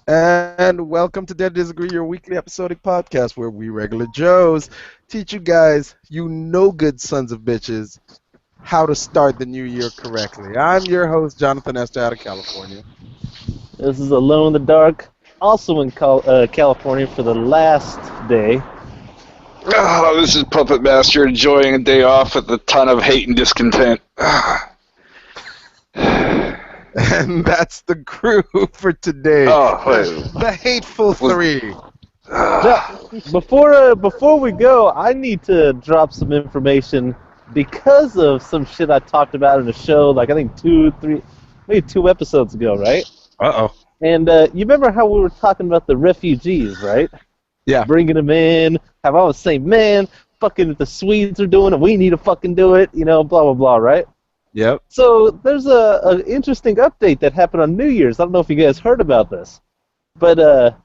And welcome to Dare to Disagree, your weekly episodic podcast where we regular Joes teach you guys, you no good sons of bitches, how to start the new year correctly. I'm your host, Jonathan Esther out of California. This is Alone in the Dark, also in California for the last day. Oh, this is Puppet Master enjoying a day off with a ton of hate and discontent. And that's the crew for today. Oh, wait. The Hateful Three. Now, before we go, I need to drop some information because of some shit I talked about in the show, like I think maybe two episodes ago, right? Uh-oh. And you remember how we were talking about the refugees, right? Yeah. Bringing them in, have all the same man, fucking the Swedes are doing it, we need to fucking do it, blah, blah, blah, right? Yep. So there's an interesting update that happened on New Year's. I don't know if you guys heard about this. But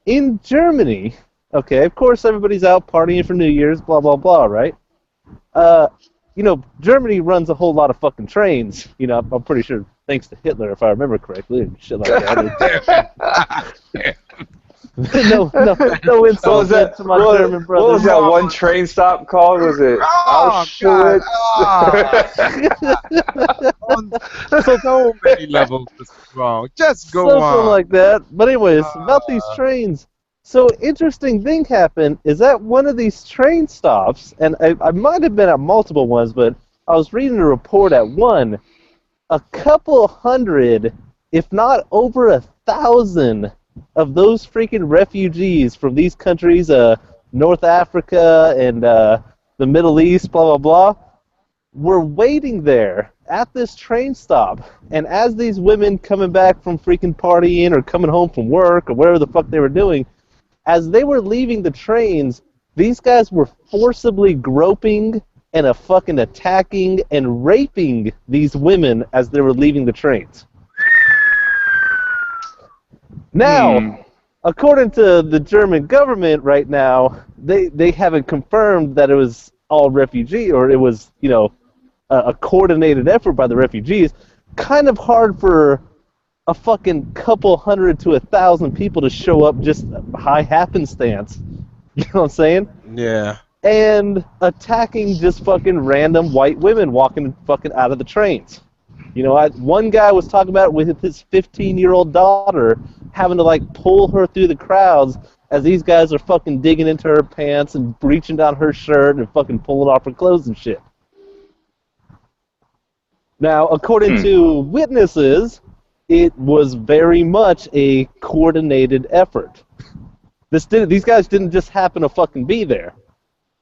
in Germany, okay, of course everybody's out partying for New Year's, blah, blah, blah, right? Germany runs a whole lot of fucking trains. I'm pretty sure thanks to Hitler, if I remember correctly, and shit like that. no insult to my German brothers. What was that one train stop called? Was it Auschwitz? On so many levels it's wrong. Just go Something on. like that. But anyways, about these trains. So interesting thing happened is that one of these train stops, and I might have been at multiple ones, but I was reading a report at one, a couple hundred, if not over 1,000, of those freaking refugees from these countries, North Africa and the Middle East, blah, blah, blah, were waiting there at this train stop. And as these women coming back from freaking partying or coming home from work or whatever the fuck they were doing, as they were leaving the trains, these guys were forcibly groping and fucking attacking and raping these women as they were leaving the trains. Now, according to the German government right now, they haven't confirmed that it was all refugee or it was, a coordinated effort by the refugees. Kind of hard for a fucking couple hundred to 1,000 people to show up just high happenstance. You know what I'm saying? Yeah. And attacking just fucking random white women walking fucking out of the trains. One guy was talking about it with his 15-year-old daughter having to, pull her through the crowds as these guys are fucking digging into her pants and reaching down her shirt and fucking pulling off her clothes and shit. Now, according to witnesses, it was very much a coordinated effort. These guys didn't just happen to fucking be there.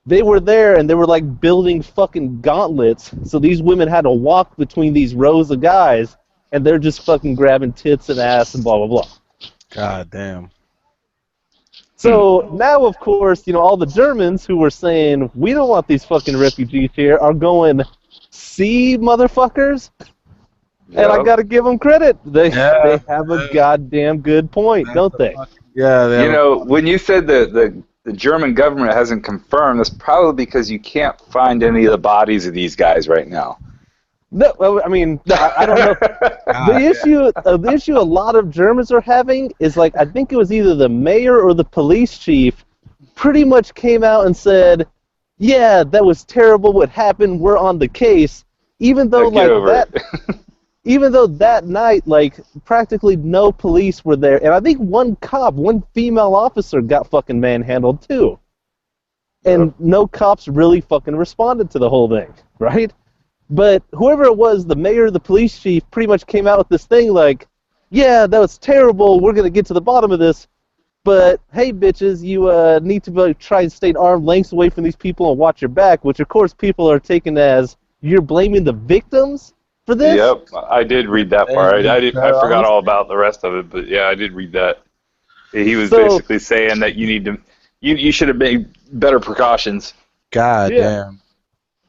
They were there and they were building fucking gauntlets, so these women had to walk between these rows of guys, and they're just fucking grabbing tits and ass and blah, blah, blah. God damn. So now, of course, all the Germans who were saying, we don't want these fucking refugees here, are going, see, motherfuckers? And I gotta give them credit. They have a goddamn good point, don't they? Yeah. When you said the German government hasn't confirmed, that's probably because you can't find any of the bodies of these guys right now. No, I mean, I don't know. The issue a lot of Germans are having is I think it was either the mayor or the police chief pretty much came out and said, yeah, that was terrible what happened, we're on the case, even though even though that night, practically no police were there, and I think one female officer got fucking manhandled too. And no cops really fucking responded to the whole thing, right? But whoever it was, the mayor, the police chief, pretty much came out with this thing yeah, that was terrible, we're going to get to the bottom of this, but hey, bitches, you need to try and stay arm's length away from these people and watch your back, which of course people are taking as you're blaming the victims for this? Yep, I did read that part. I forgot all about the rest of it, but yeah, I did read that. He was basically saying that you should have made better precautions. God damn.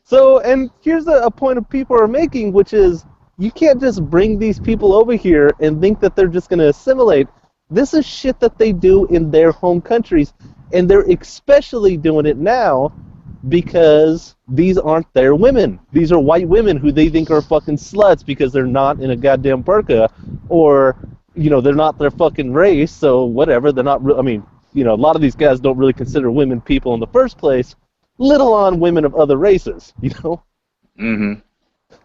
So, and here's a point of people are making, which is you can't just bring these people over here and think that they're just going to assimilate. This is shit that they do in their home countries, and they're especially doing it now because these aren't their women. These are white women who they think are fucking sluts because they're not in a goddamn burqa, or you know, they're not their fucking race, so whatever. They're not. I mean, you know, a lot of these guys don't really consider women people in the first place. Little on women of other races, you know. Mm-hmm.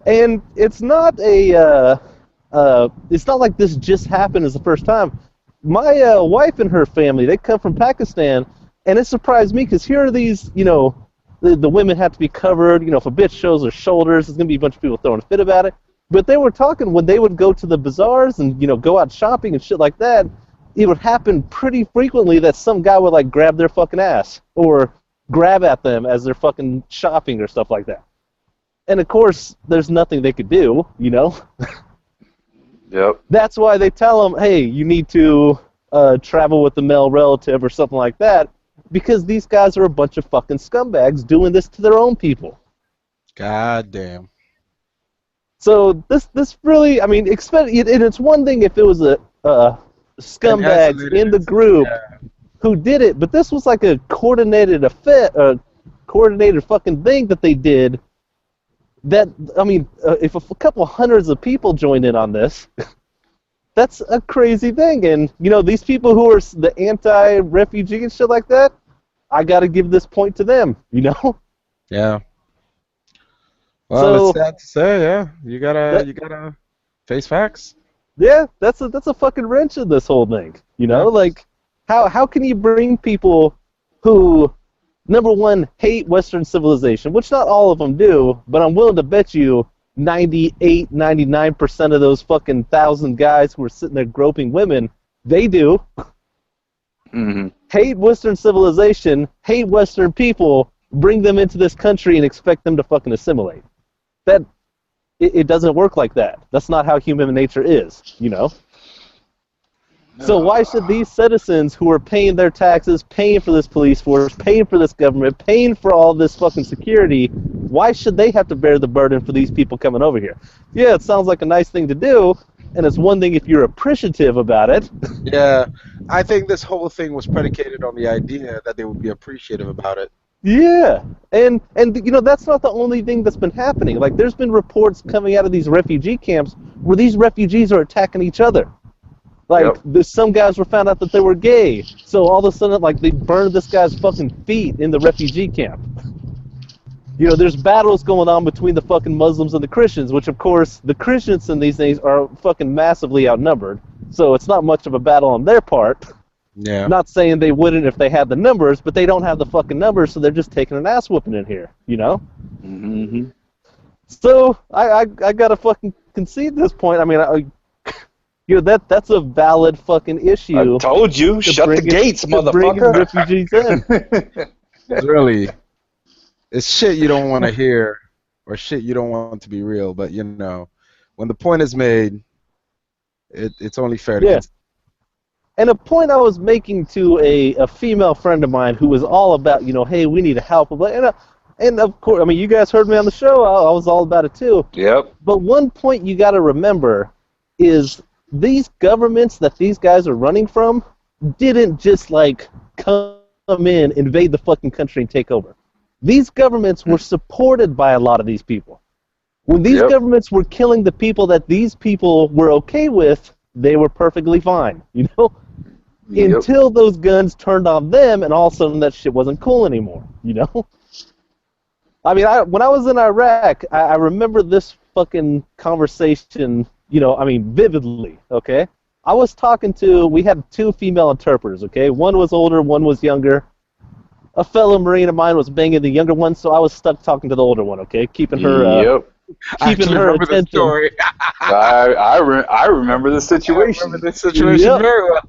And it's not it's not like this just happened as the first time. My wife and her family, they come from Pakistan, and it surprised me because here are these, you know, the women have to be covered. You know, if a bitch shows her shoulders, there's gonna be a bunch of people throwing a fit about it. But they were talking when they would go to the bazaars and, you know, go out shopping and shit like that. It would happen pretty frequently that some guy would like grab their fucking ass or grab at them as they're fucking shopping or stuff like that. And of course, there's nothing they could do, you know. Yep. That's why they tell them, hey, you need to travel with a male relative or something like that, because these guys are a bunch of fucking scumbags doing this to their own people. God damn. So this really, I mean, and it's one thing if it was a scumbag in the group who did it, but this was like a coordinated fucking thing that they did. That, I mean, if a couple hundreds of people joined in on this, that's a crazy thing. And, you know, these people who are the anti-refugee and shit like that, I got to give this point to them, you know? Yeah. Well, it's sad to say, yeah. You gotta face facts. Yeah, that's a fucking wrench in this whole thing, you know? Like, how can you bring people who, number one, hate Western civilization, which not all of them do, but I'm willing to bet you 98, 99% of those fucking 1,000 guys who are sitting there groping women, they do. Mm-hmm. Hate Western civilization, hate Western people, bring them into this country and expect them to fucking assimilate. It doesn't work like that. That's not how human nature is, you know? So why should these citizens who are paying their taxes, paying for this police force, paying for this government, paying for all this fucking security, why should they have to bear the burden for these people coming over here? Yeah, it sounds like a nice thing to do, and it's one thing if you're appreciative about it. Yeah, I think this whole thing was predicated on the idea that they would be appreciative about it. Yeah, and you know, that's not the only thing that's been happening. Like, there's been reports coming out of these refugee camps where these refugees are attacking each other. Like, some guys were found out that they were gay, so all of a sudden, like, they burned this guy's fucking feet in the refugee camp. You know, there's battles going on between the fucking Muslims and the Christians, which, of course, the Christians in these things are fucking massively outnumbered, so it's not much of a battle on their part. Yeah. Not saying they wouldn't if they had the numbers, but they don't have the fucking numbers, so they're just taking an ass whooping in here, you know? Mm-hmm. So, I gotta fucking concede this point. I mean, you know, that's a valid fucking issue. I told you, shut the gates, motherfucker. Refugees in. Really, it's shit you don't want to hear, or shit you don't want to be real. But you know, when the point is made, it's only fair to. Yeah. And a point I was making to a female friend of mine who was all about, you know, hey, we need help. And of course, I mean, you guys heard me on the show. I was all about it too. Yep. But one point you got to remember is these governments that these guys are running from didn't just, like, come in, invade the fucking country and take over. These governments were supported by a lot of these people. When these governments were killing the people that these people were okay with, they were perfectly fine, you know? Until those guns turned on them, and all of a sudden that shit wasn't cool anymore, you know? I mean, when I was in Iraq, I remember this fucking conversation, you know, I mean, vividly, okay? I was talking to, we had two female interpreters, okay? One was older, one was younger. A fellow Marine of mine was banging the younger one, so I was stuck talking to the older one, okay? Keeping her, keeping her attention. Story. I remember the situation. I remember this situation very well.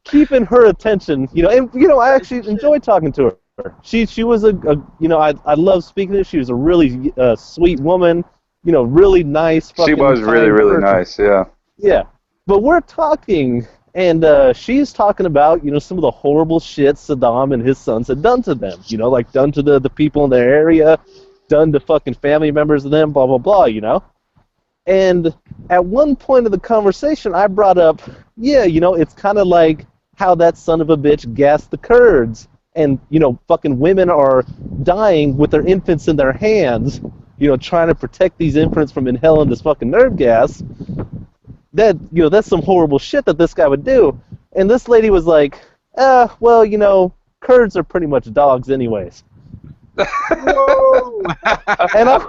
Keeping her attention, you know, and, you know, I actually enjoyed talking to her. She was a you know, I love speaking to her. She was a really sweet woman, you know, really nice. She was really, really nice, yeah. Yeah, but we're talking, and she's talking about, you know, some of the horrible shit Saddam and his sons had done to them, you know, like done to the people in their area, done to fucking family members of them, blah, blah, blah, you know? And at one point of the conversation, I brought up, yeah, you know, it's kind of like how that son of a bitch gassed the Kurds, and, you know, fucking women are dying with their infants in their hands, you know, trying to protect these infants from inhaling this fucking nerve gas. that's some horrible shit that this guy would do. And this lady was like, well, Kurds are pretty much dogs anyways. Whoa! And I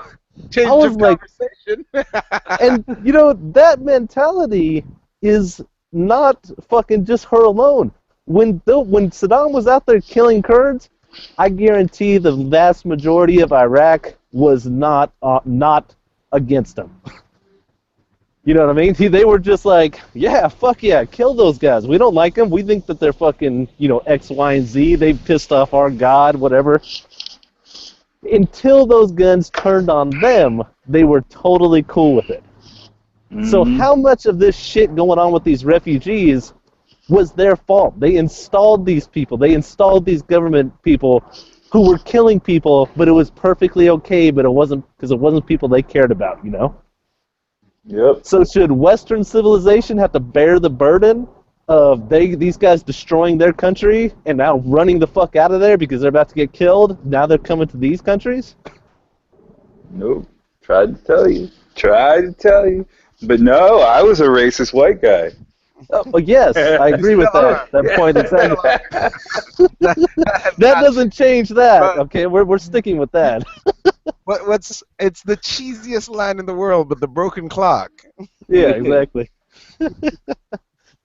was like, and that mentality is not fucking just her alone. When Saddam was out there killing Kurds, I guarantee the vast majority of Iraq was not against him. You know what I mean? They were just like, yeah, fuck yeah, kill those guys. We don't like them. We think that they're fucking, X, Y, and Z. They've pissed off our God, whatever. Until those guns turned on them, they were totally cool with it. So how much of this shit going on with these refugees was their fault? They installed these people. They installed these government people who were killing people, but it was perfectly okay, but it wasn't because it wasn't people they cared about, Yep. So should Western civilization have to bear the burden of these guys destroying their country and now running the fuck out of there because they're about to get killed? Now they're coming to these countries? Nope. Tried to tell you. But no, I was a racist white guy. Well, yes, I agree with that point exactly. That doesn't change that. Okay, we're sticking with that. It's the cheesiest line in the world, but the broken clock. Yeah, exactly.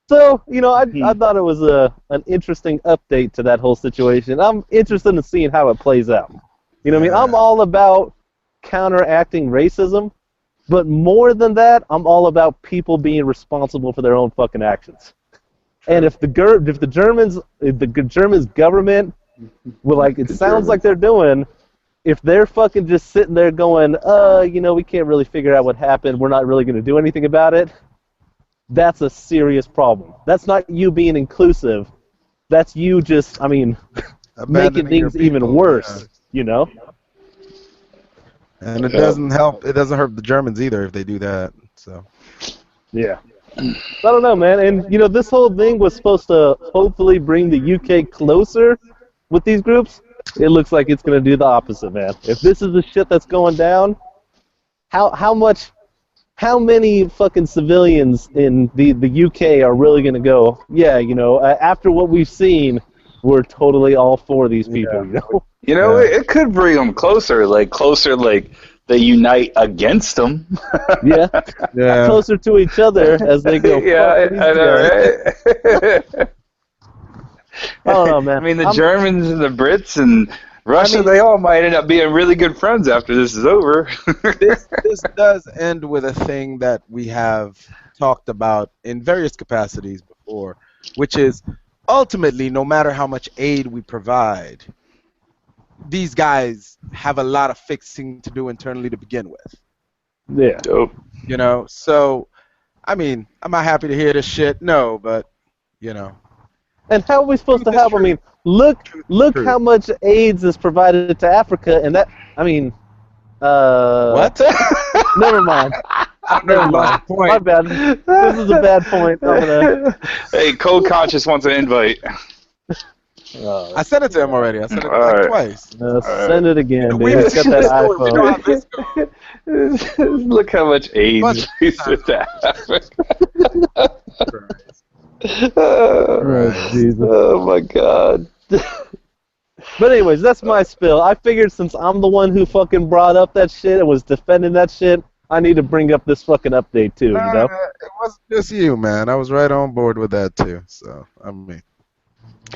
So, I thought it was an interesting update to that whole situation. I'm interested in seeing how it plays out. You know what I mean? I'm all about counteracting racism, but more than that, I'm all about people being responsible for their own fucking actions. And if the Germans government, it sounds like they're doing, if they're fucking just sitting there going, we can't really figure out what happened, we're not really going to do anything about it, that's a serious problem. That's not you being inclusive. That's you just, making things even worse, And it doesn't help. It doesn't hurt the Germans either if they do that. So. Yeah. I don't know, man. And this whole thing was supposed to hopefully bring the UK closer with these groups. It looks like it's going to do the opposite, man. If this is the shit that's going down, how many fucking civilians in the UK are really going to go, yeah, after what we've seen, we're totally all for these people, It could bring them closer, like they unite against them. Yeah. Closer to each other as they go. Yeah, I know, right? I don't know, man. I mean, the Germans and the Brits and Russia, they all might end up being really good friends after this is over. This does end with a thing that we have talked about in various capacities before, which is ultimately, no matter how much aid we provide, these guys have a lot of fixing to do internally to begin with. Yeah. Dope. So, am I happy to hear this shit? No, but, And how are we supposed to help? True. Look how much AIDS is provided to Africa, and that, what? Never mind. Never mind. My bad. This is a bad point. Hey, Code Conscious wants an invite. I sent it to him already. I sent it twice. Send it again, dude. Got that iPhone. Look how much AIDS is with that. Oh my God. But anyways, that's my spill. I figured since I'm the one who fucking brought up that shit and was defending that shit, I need to bring up this fucking update too, It wasn't just you, man. I was right on board with that too. So,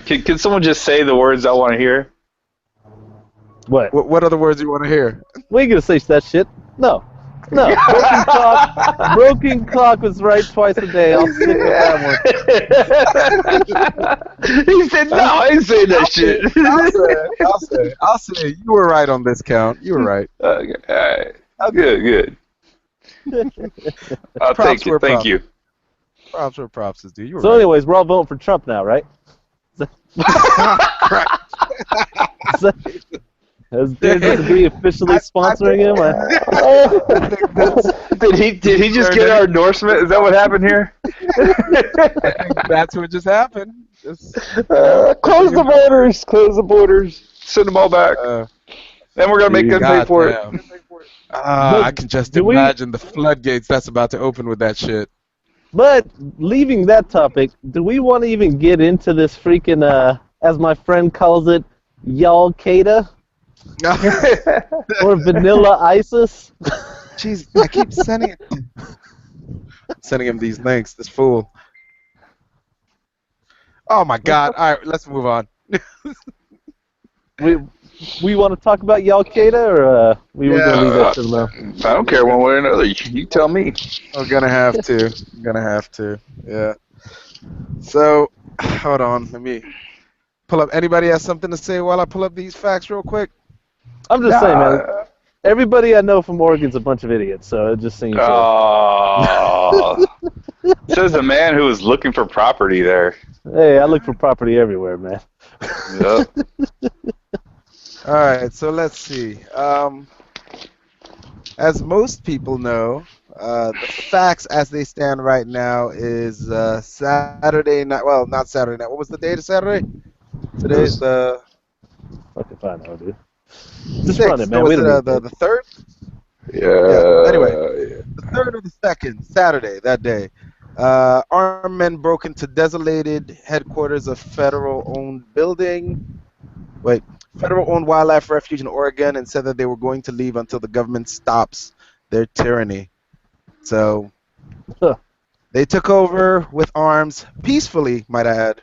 Can someone just say the words I want to hear? What other words you want to hear? We ain't gonna say that shit. No. Broken clock was right twice a day. I'll stick with that one. He said, no, I ain't saying that shit. I'll say you were right on this count. You were right. Okay, all right. Good. I'll take it. Thank you. Props where props is due. You were so anyways, we're all voting for Trump now, right? Has Dare Disagree officially sponsoring him? Did he just get our endorsement? Is that what happened here? I think that's what just happened. Close the borders. Send them all back. Then we're going to make them pay for it. I can just imagine the floodgates that's about to open with that shit. But leaving that topic, do we want to even get into this freaking, as my friend calls it, Al-Qaeda? Or Vanilla ISIS? Jeez, I keep sending him these links. This fool. Oh my God! All right, let's move on. We want to talk about Al-Qaeda, or we were going to leave that to the moment? I don't care one way or another. You tell me. I'm gonna have to. Yeah. So, hold on. Let me pull up. Anybody has something to say while I pull up these facts real quick? I'm just saying, man. Everybody I know from Oregon's a bunch of idiots, so it just seems. Oh. Says the man who was looking for property there. Hey, I look for property everywhere, man. Yep. All right, so let's see. As most people know, the facts as they stand right now is Saturday night. Well, not Saturday night. What was the date of Saturday? Today's the. Fuck if I know, dude. Just run it, man. Was it the third? Yeah. Anyway, the third or the second Saturday that day, armed men broke into desolated headquarters of federal-owned wildlife refuge in Oregon and said that they were going to leave until the government stops their tyranny. So they took over with arms peacefully, might I add.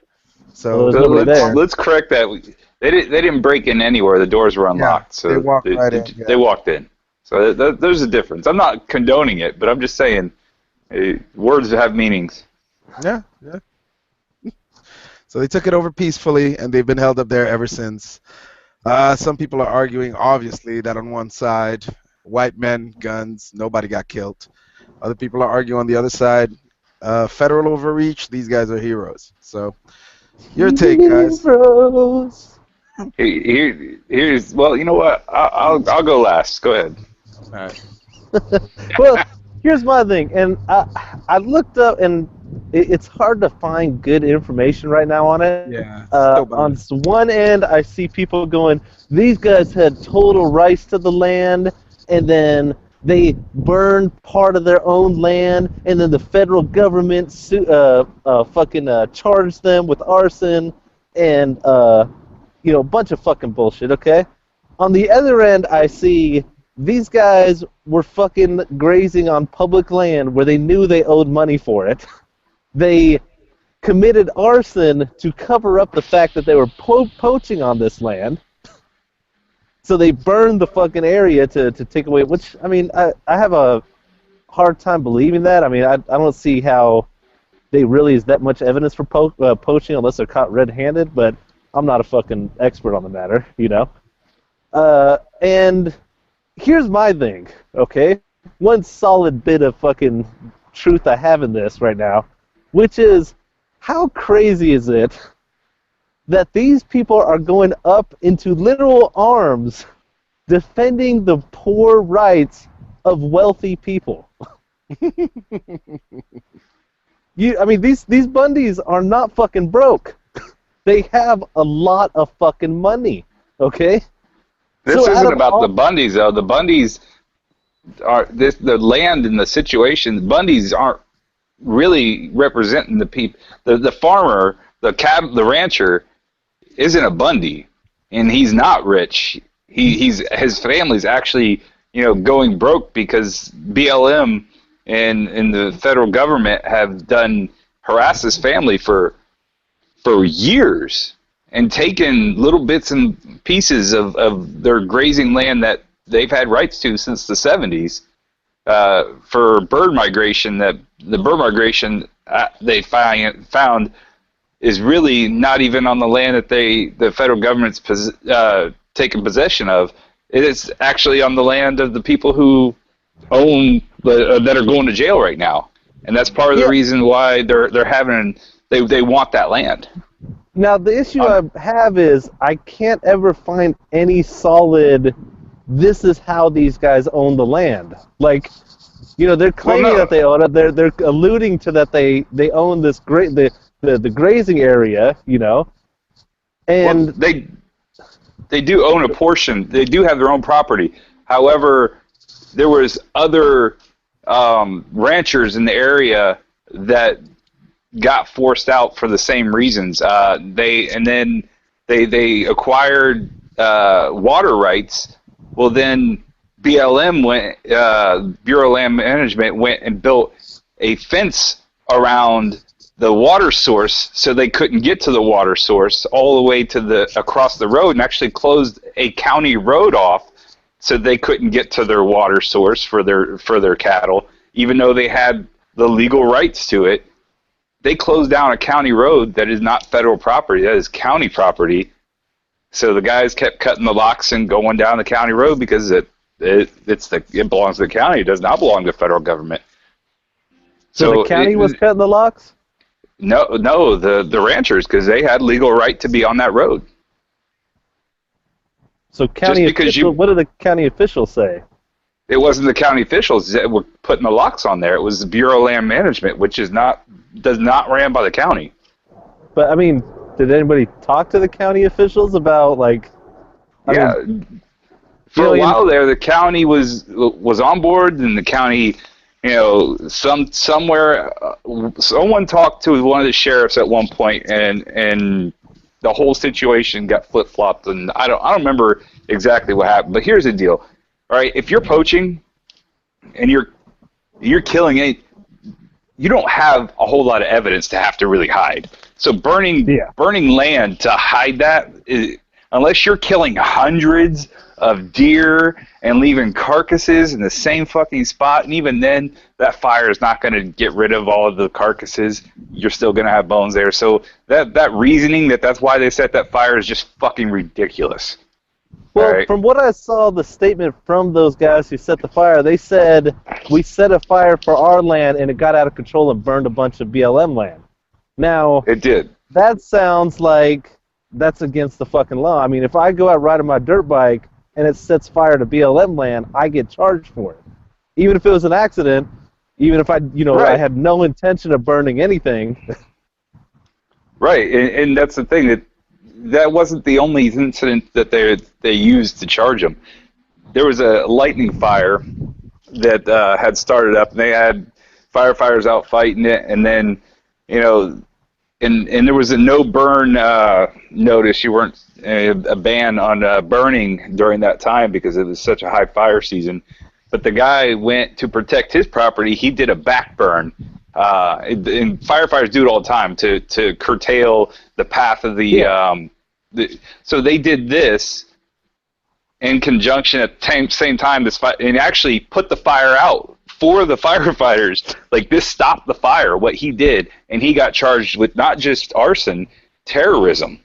So let's correct that. They didn't break in anywhere. The doors were unlocked, so they walked right in. Yeah. They walked in. So there's a difference. I'm not condoning it, but I'm just saying words have meanings. Yeah. So they took it over peacefully, and they've been held up there ever since. Some people are arguing, obviously, that on one side, white men, guns, nobody got killed. Other people are arguing on the other side, federal overreach, these guys are heroes. So, your take, guys. Heroes. Here's well, you know what? I'll go last. Go ahead. All right. Well, here's my thing, and I looked up, and it's hard to find good information right now on it. Yeah. On one end, I see people going, these guys had total rights to the land, and then they burned part of their own land, and then the federal government charged them with arson, and a bunch of fucking bullshit. Okay. On the other end, I see these guys were fucking grazing on public land where they knew they owed money for it. They committed arson to cover up the fact that they were poaching on this land. So they burned the fucking area to take away, which, I mean, I have a hard time believing that. I mean, I don't see how they really is that much evidence for poaching unless they're caught red-handed, but I'm not a fucking expert on the matter, you know? And here's my thing, okay? One solid bit of fucking truth I have in this right now, which is, how crazy is it that these people are going up into literal arms defending the poor rights of wealthy people? I mean, these Bundys are not fucking broke. They have a lot of fucking money, okay? This isn't about the Bundys, though. The Bundys are the land and the situation. The Bundys aren't really representing the people. The farmer, the rancher, isn't a Bundy, and he's not rich. His family's actually going broke because BLM and the federal government have harassed his family for years and taken little bits and pieces of their grazing land that they've had rights to since the 70s for bird migration. That the bird migration they found is really not even on the land that the federal government's taken possession of. It is actually on the land of the people who own that are going to jail right now, and that's part of the reason why they want that land. Now, the issue I have is I can't ever find any solid, this is how these guys own the land. Like, they're claiming that they own it. They're alluding to that they own this the grazing area, and they do own a portion. They do have their own property. However, there was other ranchers in the area that got forced out for the same reasons. They acquired water rights. Well, then BLM went, Bureau of Land Management went and built a fence around the water source so they couldn't get to the water source all the way to across the road, and actually closed a county road off so they couldn't get to their water source for their cattle, even though they had the legal rights to it. They closed down a county road that is not federal property, that is county property. So the guys kept cutting the locks and going down the county road because it belongs to the county. It does not belong to the federal government. So the county was cutting the locks? No, the ranchers, because they had legal right to be on that road. So what did the county officials say? It wasn't the county officials that were putting the locks on there. It was the Bureau of Land Management, which does not ran by the county. But I mean, did anybody talk to the county officials about for a while there, the county was on board, and the county, somewhere someone talked to one of the sheriffs at one point, and the whole situation got flip flopped, and I don't remember exactly what happened. But here's the deal. All right, if you're poaching and you're killing it, you don't have a whole lot of evidence to have to really hide. So burning land to hide that, unless you're killing hundreds of deer and leaving carcasses in the same fucking spot, and even then, that fire is not going to get rid of all of the carcasses. You're still going to have bones there. So that reasoning that's why they set that fire is just fucking ridiculous. Well, from what I saw, the statement from those guys who set the fire, they said, we set a fire for our land and it got out of control and burned a bunch of BLM land. Now, it did. That sounds like that's against the fucking law. I mean, if I go out riding my dirt bike and it sets fire to BLM land, I get charged for it. Even if it was an accident, even if I had no intention of burning anything. Right, and that's the thing, that wasn't the only incident that they used to charge them. There was a lightning fire that had started up, and they had firefighters out fighting it, and then, and there was a no burn notice. You weren't a ban on burning during that time because it was such a high fire season. But the guy went to protect his property. He did a back burn. And firefighters do it all the time to curtail the path of so they did this in conjunction at the same time and actually put the fire out for the firefighters. Like, this stopped the fire, what he did, and he got charged with not just arson, terrorism,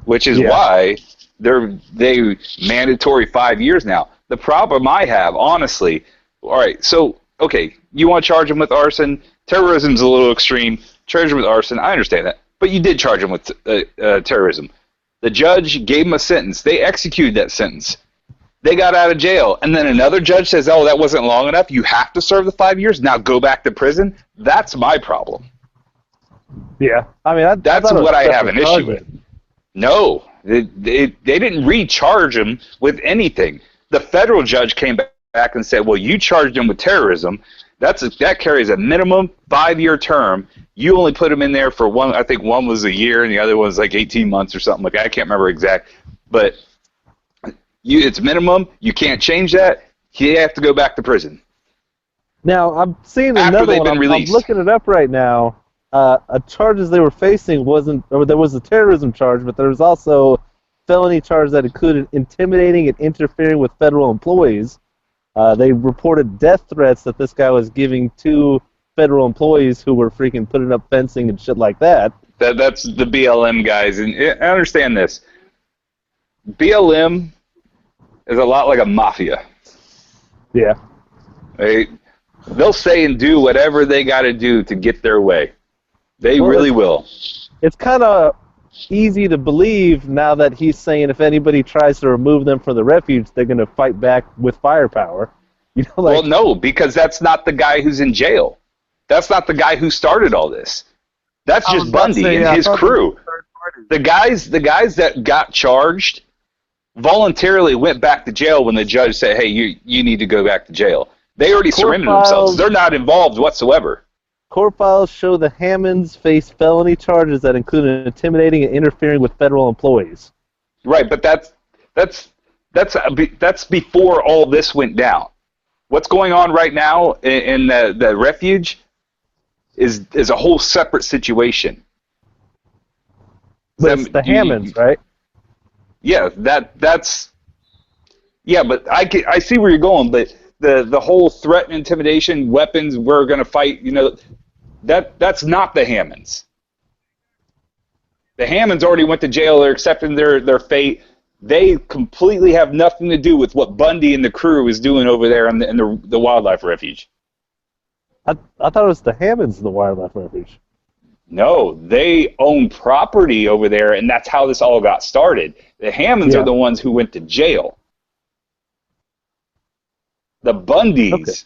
which is why they mandatory 5 years now. The problem I have, honestly, all right, so, okay, you want to charge him with arson? Terrorism's a little extreme. Charge him with arson, I understand that. But you did charge him with terrorism. The judge gave him a sentence. They executed that sentence. They got out of jail. And then another judge says, oh, that wasn't long enough. You have to serve the 5 years. Now go back to prison. That's my problem. Yeah. I mean, that's what I have an issue with. No. They didn't recharge him with anything. The federal judge came back and said, well, you charged him with terrorism. That carries a minimum 5-year term. You only put him in there for one. I think one was a year and the other was like 18 months or something like that. I can't remember exact, but it's minimum. You can't change that. You have to go back to prison. Now I'm seeing another one. I'm looking it up right now. Charges they were facing there was a terrorism charge, but there was also felony charge that included intimidating and interfering with federal employees. They reported death threats that this guy was giving to federal employees who were freaking putting up fencing and shit like that. That's the BLM guys, and I understand this. BLM is a lot like a mafia. Yeah. They'll say and do whatever they got to do to get their way. They really will. It's kind of easy to believe now that he's saying if anybody tries to remove them from the refuge, they're going to fight back with firepower. Well, no, because that's not the guy who's in jail. That's not the guy who started all this. That's just Bundy and his crew. The guys that got charged voluntarily went back to jail when the judge said, hey, you need to go back to jail. They already surrendered themselves. They're not involved whatsoever. Court files show the Hammonds face felony charges that include intimidating and interfering with federal employees. Right, but that's before all this went down. What's going on right now in the refuge is a whole separate situation. But it's the Hammonds, right? Yeah, that's but I see where you're going, but the whole threat and intimidation, weapons, we're going to fight, that's not the Hammonds. The Hammonds already went to jail. They're accepting their fate. They completely have nothing to do with what Bundy and the crew is doing over there in the wildlife refuge. I thought it was the Hammonds in the wildlife refuge. No, they own property over there, and that's how this all got started. The Hammonds are the ones who went to jail. The Bundys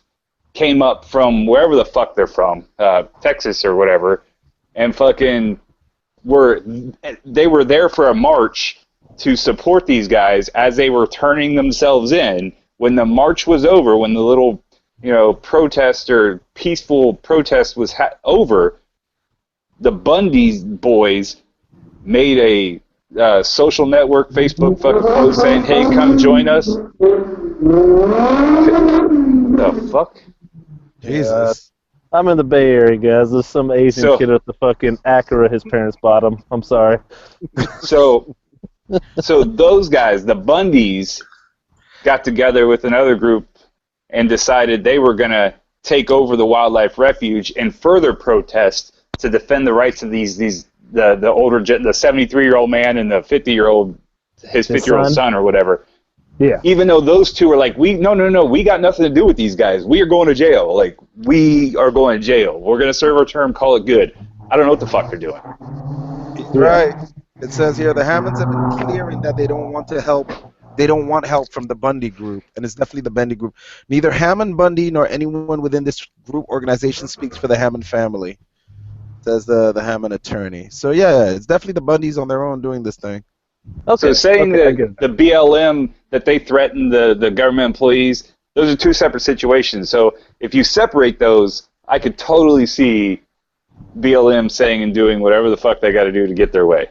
came up from wherever the fuck they're from, Texas or whatever, and fucking were there for a march to support these guys as they were turning themselves in. When the march was over, when the little protest or peaceful protest was over, the Bundy boys made a social network Facebook fucking post saying, "Hey, come join us." The fuck? Jesus. I'm in the Bay Area, guys. There's some Asian kid with the fucking Acura his parents bought him. I'm sorry. So those guys, the Bundys, got together with another group and decided they were going to take over the wildlife refuge and further protest to defend the rights of the older, the 73-year-old man and the 50-year-old, his 50-year-old son or whatever. Yeah. Even though those two are like, no, we got nothing to do with these guys. We are going to jail. Like, we are going to jail. We're going to serve our term, call it good. I don't know what the fuck they're doing. Right. It says here the Hammonds have been clear in that they don't want help from the Bundy group, and it's definitely the Bundy group. Neither Hammond Bundy nor anyone within this group organization speaks for the Hammond family, says the Hammond attorney. So yeah, it's definitely the Bundys on their own doing this thing. Okay. So saying that the BLM, that they threaten the government employees, those are two separate situations. So if you separate those, I could totally see BLM saying and doing whatever the fuck they got to do to get their way.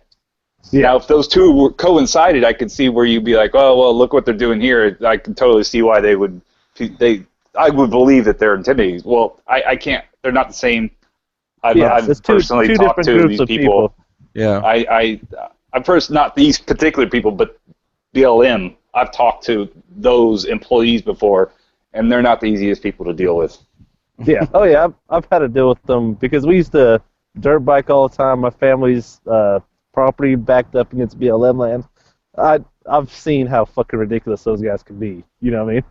Yeah. Now, if those two coincided, I could see where you'd be like, oh, well, look what they're doing here. I can totally see why I would believe that they're intimidating. Well, I can't. They're not the same. I've personally talked to these people. Yeah. I've first, not these particular people, but BLM. I've talked to those employees before, and they're not the easiest people to deal with. Yeah. Oh, yeah. I've had to deal with them because we used to dirt bike all the time. My family's property backed up against BLM land. I've seen how fucking ridiculous those guys can be. You know what I mean?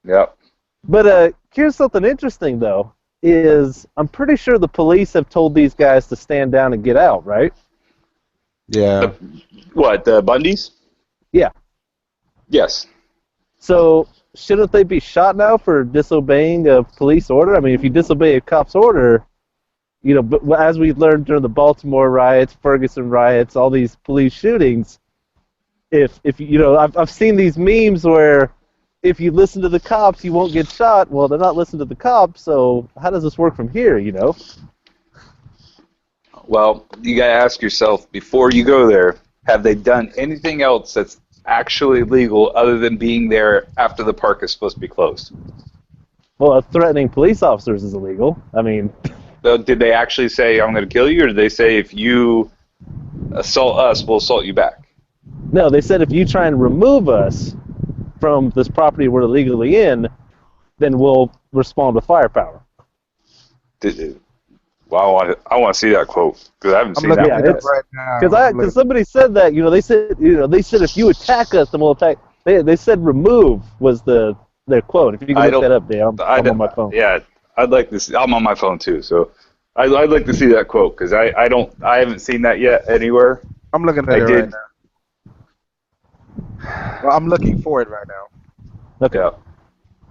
Yep. But here's something interesting, though, is I'm pretty sure the police have told these guys to stand down and get out, right? Yeah. The Bundys? Yeah. Yes. So shouldn't they be shot now for disobeying a police order? I mean, if you disobey a cop's order, but as we learned during the Baltimore riots, Ferguson riots, all these police shootings, if I've seen these memes where if you listen to the cops, you won't get shot. Well, they're not listening to the cops, so how does this work from here, Well, you got to ask yourself, before you go there, have they done anything else that's actually legal other than being there after the park is supposed to be closed? Well, threatening police officers is illegal. I mean... Did they actually say, I'm going to kill you, or did they say, if you assault us, we'll assault you back? No, they said, if you try and remove us from this property we're illegally in, then we'll respond with firepower. Well, I want to see that quote, because I haven't seen that one yet. Right now. Because somebody said that, they said if you attack us, then we'll attack. They said remove was their quote. If you can look that up, Dave, I'm on my phone. Yeah, I'd like to see. I'm on my phone too, so I'd like to see that quote, because I haven't seen that yet anywhere. I'm looking at it right now. Well, I'm looking for it right now. Okay. Yeah.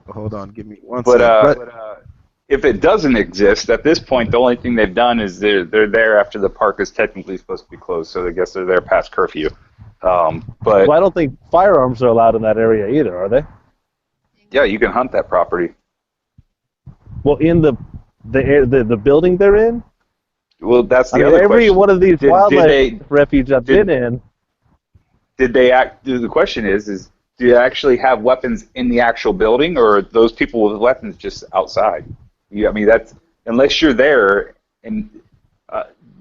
Well, hold on, give me one second. But if it doesn't exist, at this point, the only thing they've done is they're there after the park is technically supposed to be closed, so I guess they're there past curfew. But I don't think firearms are allowed in that area either, are they? Yeah, you can hunt that property. Well, in the the building they're in. Well, that's the I mean, other every question. one of these Did wildlife they refuge I've been in. did they act? The question is do you actually have weapons in the actual building, or are those people with weapons just outside? I mean, that's unless you're there, and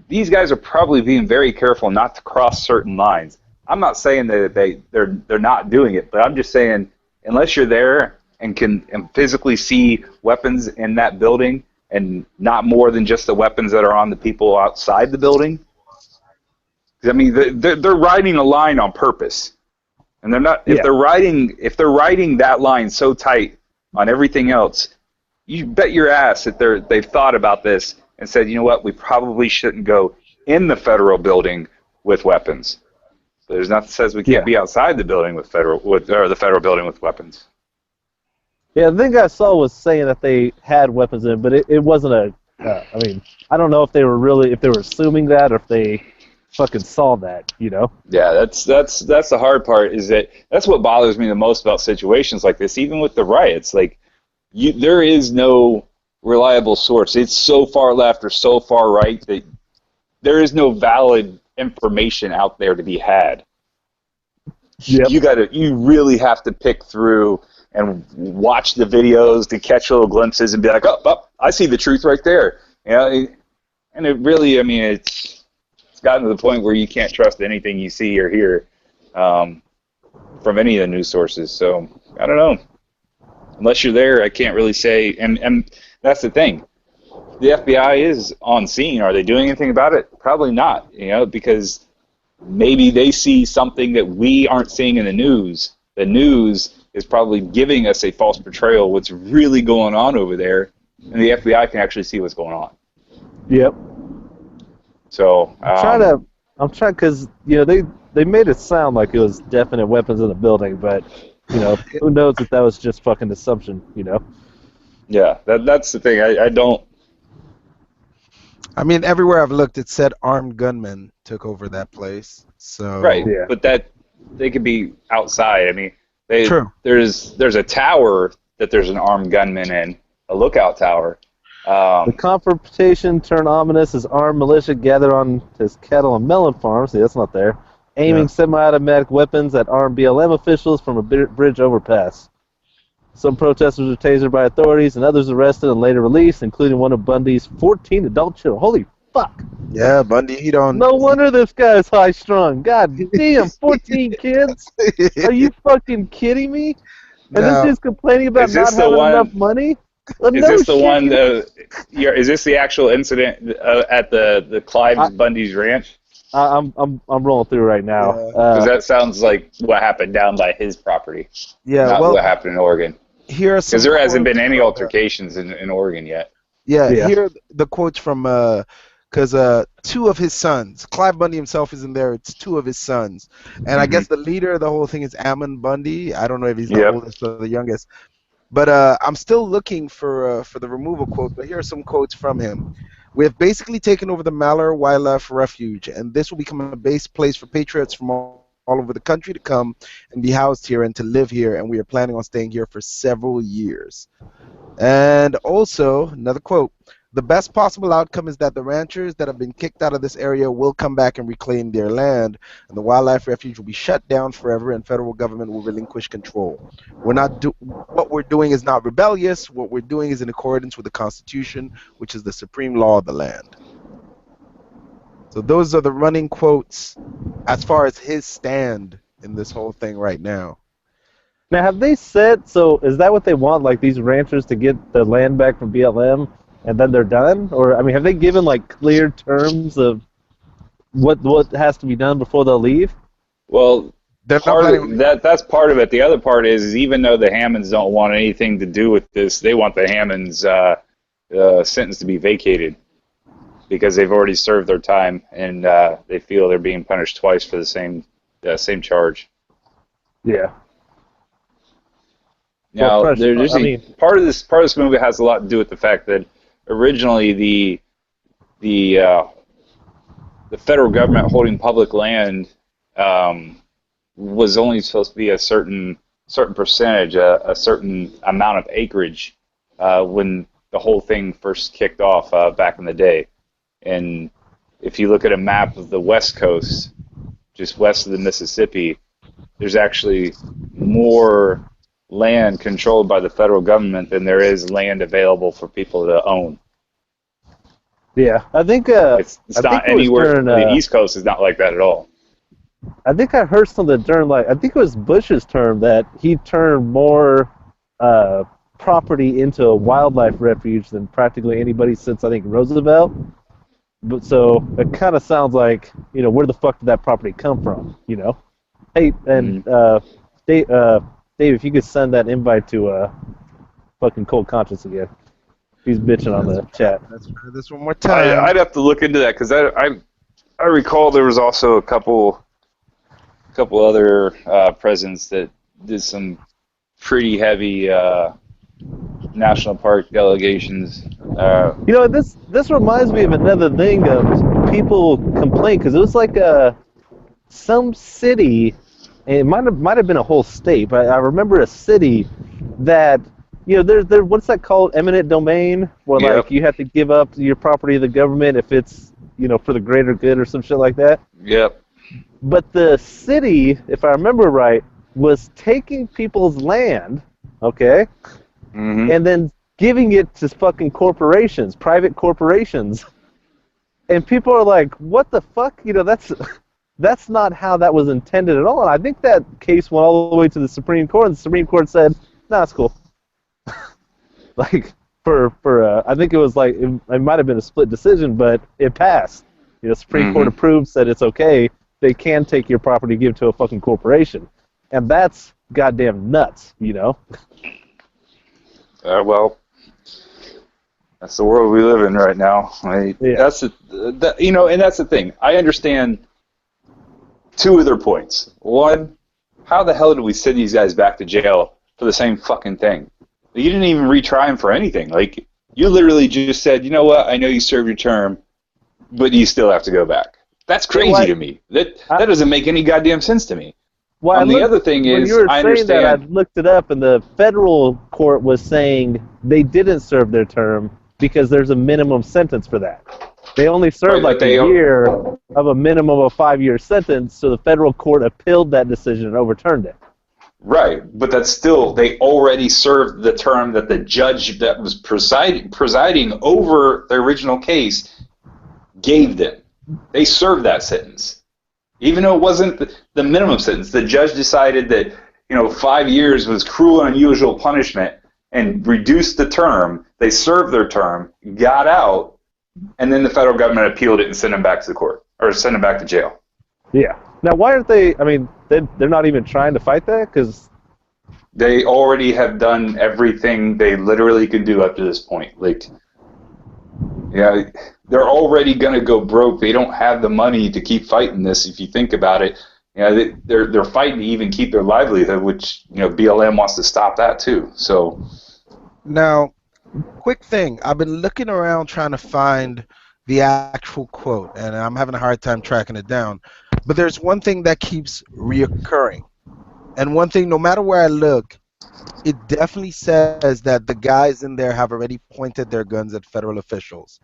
these guys are probably being very careful not to cross certain lines. I'm not saying that they're not doing it, but I'm just saying unless you're there and can physically see weapons in that building, and not more than just the weapons that are on the people outside the building. I mean, they're riding a line on purpose, and they're not. If they're riding that line so tight on everything else, you bet your ass that they've thought about this and said, you know what, we probably shouldn't go in the federal building with weapons. There's nothing that says we can't be outside the building or the federal building with weapons. Yeah, the thing I saw was saying that they had weapons in, but it wasn't a. I mean, I don't know if they were assuming that, or if they fucking saw that, you know. Yeah, that's the hard part. Is that's what bothers me the most about situations like this, even with the riots. Like, there is no reliable source. It's so far left or so far right that there is no valid information out there to be had. Yep. You really have to pick through and watch the videos to catch little glimpses and be like, oh, I see the truth right there. You know, and it really, I mean, it's gotten to the point where you can't trust anything you see or hear from any of the news sources. So I don't know. Unless you're there, I can't really say. And that's the thing. The FBI is on scene. Are they doing anything about it? Probably not. You know, because maybe they see something that we aren't seeing in the news. The news is probably giving us a false portrayal of what's really going on over there, and the FBI can actually see what's going on. Yep. So I'm trying because they made it sound like it was definite weapons in the building, but who knows if that was just fucking assumption, you know? Yeah, that's the thing. I don't. I mean, everywhere I've looked, it said armed gunmen took over that place. So Right, Yeah. but they could be outside. I mean, True. There's a tower that there's an armed gunman in, a lookout tower. The confrontation turned ominous as armed militia gathered on his cattle and melon farm. See, that's not there. Aiming semi-automatic weapons at armed BLM officials from a bridge overpass. Some protesters were tasered by authorities and others arrested and later released, including one of Bundy's 14 adult children. Holy fuck! Yeah, Bundy, he don't. No wonder this guy's high-strung. God damn, 14 kids? Are you fucking kidding me? And this dude's complaining about Is not this the having one- enough money? Is this the one? Is this the actual incident at the Clive Bundy's ranch? I'm rolling through right now. Because that sounds like what happened down by his property. Yeah, not well, what happened in Oregon. here are some. Because there hasn't quotes been any from, altercations in Oregon yet. Yeah, Yeah. here are the quotes from because two of his sons, Clive Bundy himself isn't there. It's two of his sons, and I guess the leader of the whole thing is Ammon Bundy. I don't know if he's the oldest or the youngest, but I'm still looking for the removal quote. But here are some quotes from him. We have basically taken over the Malheur Wildlife Refuge, and this will become a base place for patriots from all over the country to come and be housed here and to live here, and we are planning on staying here for several years. And also, another quote, the best possible outcome is that the ranchers that have been kicked out of this area will come back and reclaim their land, and the wildlife refuge will be shut down forever, and federal government will relinquish control. What we're doing is not rebellious. What we're doing is in accordance with the Constitution, which is the supreme law of the land. So those are the running quotes as far as his stand in this whole thing right now. Now, have they said, so is that what they want, like these ranchers to get the land back from BLM and then they're done? Or, I mean, have they given like clear terms of what has to be done before they'll leave? Well, They're not planning- that's part of it. The other part is even though the Hammonds don't want anything to do with this, they want the Hammonds sentence to be vacated because they've already served their time and they feel they're being punished twice for the same charge. Yeah. Now, Well, part of this movie has a lot to do with the fact that originally the federal government holding public land was only supposed to be a certain percentage, a certain amount of acreage. When the whole thing first kicked off back in the day. And if you look at a map of the West Coast, just west of the Mississippi, there's actually more land controlled by the federal government than there is land available for people to own. Yeah, I think It's I not think it was anywhere. during, The East Coast is not like that at all. I think I heard something during, like, I think it was Bush's term that he turned more property into a wildlife refuge than practically anybody since, I think, Roosevelt. But so it kind of sounds like, you know, where the fuck did that property come from? You know, hey, and Dave, if you could send that invite to fucking Cold Conscience again. He's bitching on the chat. Let's try this one more time. I'd have to look into that because I recall there was also a couple other presidents that did some pretty heavy national park delegations. You know, this reminds me of another thing of people complain because it was like some city, and it might have been a whole state, but I remember a city that, you know, there what's that called, eminent domain, where like you have to give up your property to the government if it's, you know, for the greater good or some shit like that. Yep. But the city, if I remember right, was taking people's land, okay, and then giving it to fucking corporations, private corporations. And people are like, what the fuck? You know, that's not how that was intended at all. And I think that case went all the way to the Supreme Court, and the Supreme Court said, nah, it's cool. Like, for I think it was like, it might have been a split decision, but it passed. You know, Supreme Court approved, said it's okay. They can take your property, give it to a fucking corporation. And that's goddamn nuts, you know? Well, that's the world we live in right now. That's you know, and that's the thing. I understand two other points. One, how the hell did we send these guys back to jail for the same fucking thing? You didn't even retry them for anything. Like, you literally just said, you know what, I know you served your term, but you still have to go back. That's crazy to me. That doesn't make any goddamn sense to me. Well, the other thing is, when you were I saying that, I understand. looked it up, and the federal court was saying they didn't serve their term because there's a minimum sentence for that. They only served like a year of a minimum of 5-year sentence, so the federal court appealed that decision and overturned it. Right, but that's still, they already served the term that the judge that was presiding over the original case gave them. They served that sentence. Even though it wasn't the minimum sentence, the judge decided that, you know, 5 years was cruel and unusual punishment and reduced the term. They served their term, got out, and then the federal government appealed it and sent them back to the court, or sent them back to jail. Yeah. Now, why aren't they, I mean, they're not even trying to fight that? Because they already have done everything they literally could do up to this point. Like, yeah, they're already going to go broke. They don't have the money to keep fighting this, if you think about it. You know, they're fighting to even keep their livelihood, which, you know, BLM wants to stop that too. So now, quick thing. I've been looking around trying to find the actual quote, and I'm having a hard time tracking it down. But there's one thing that keeps reoccurring. And one thing, no matter where I look, it definitely says that the guys in there have already pointed their guns at federal officials.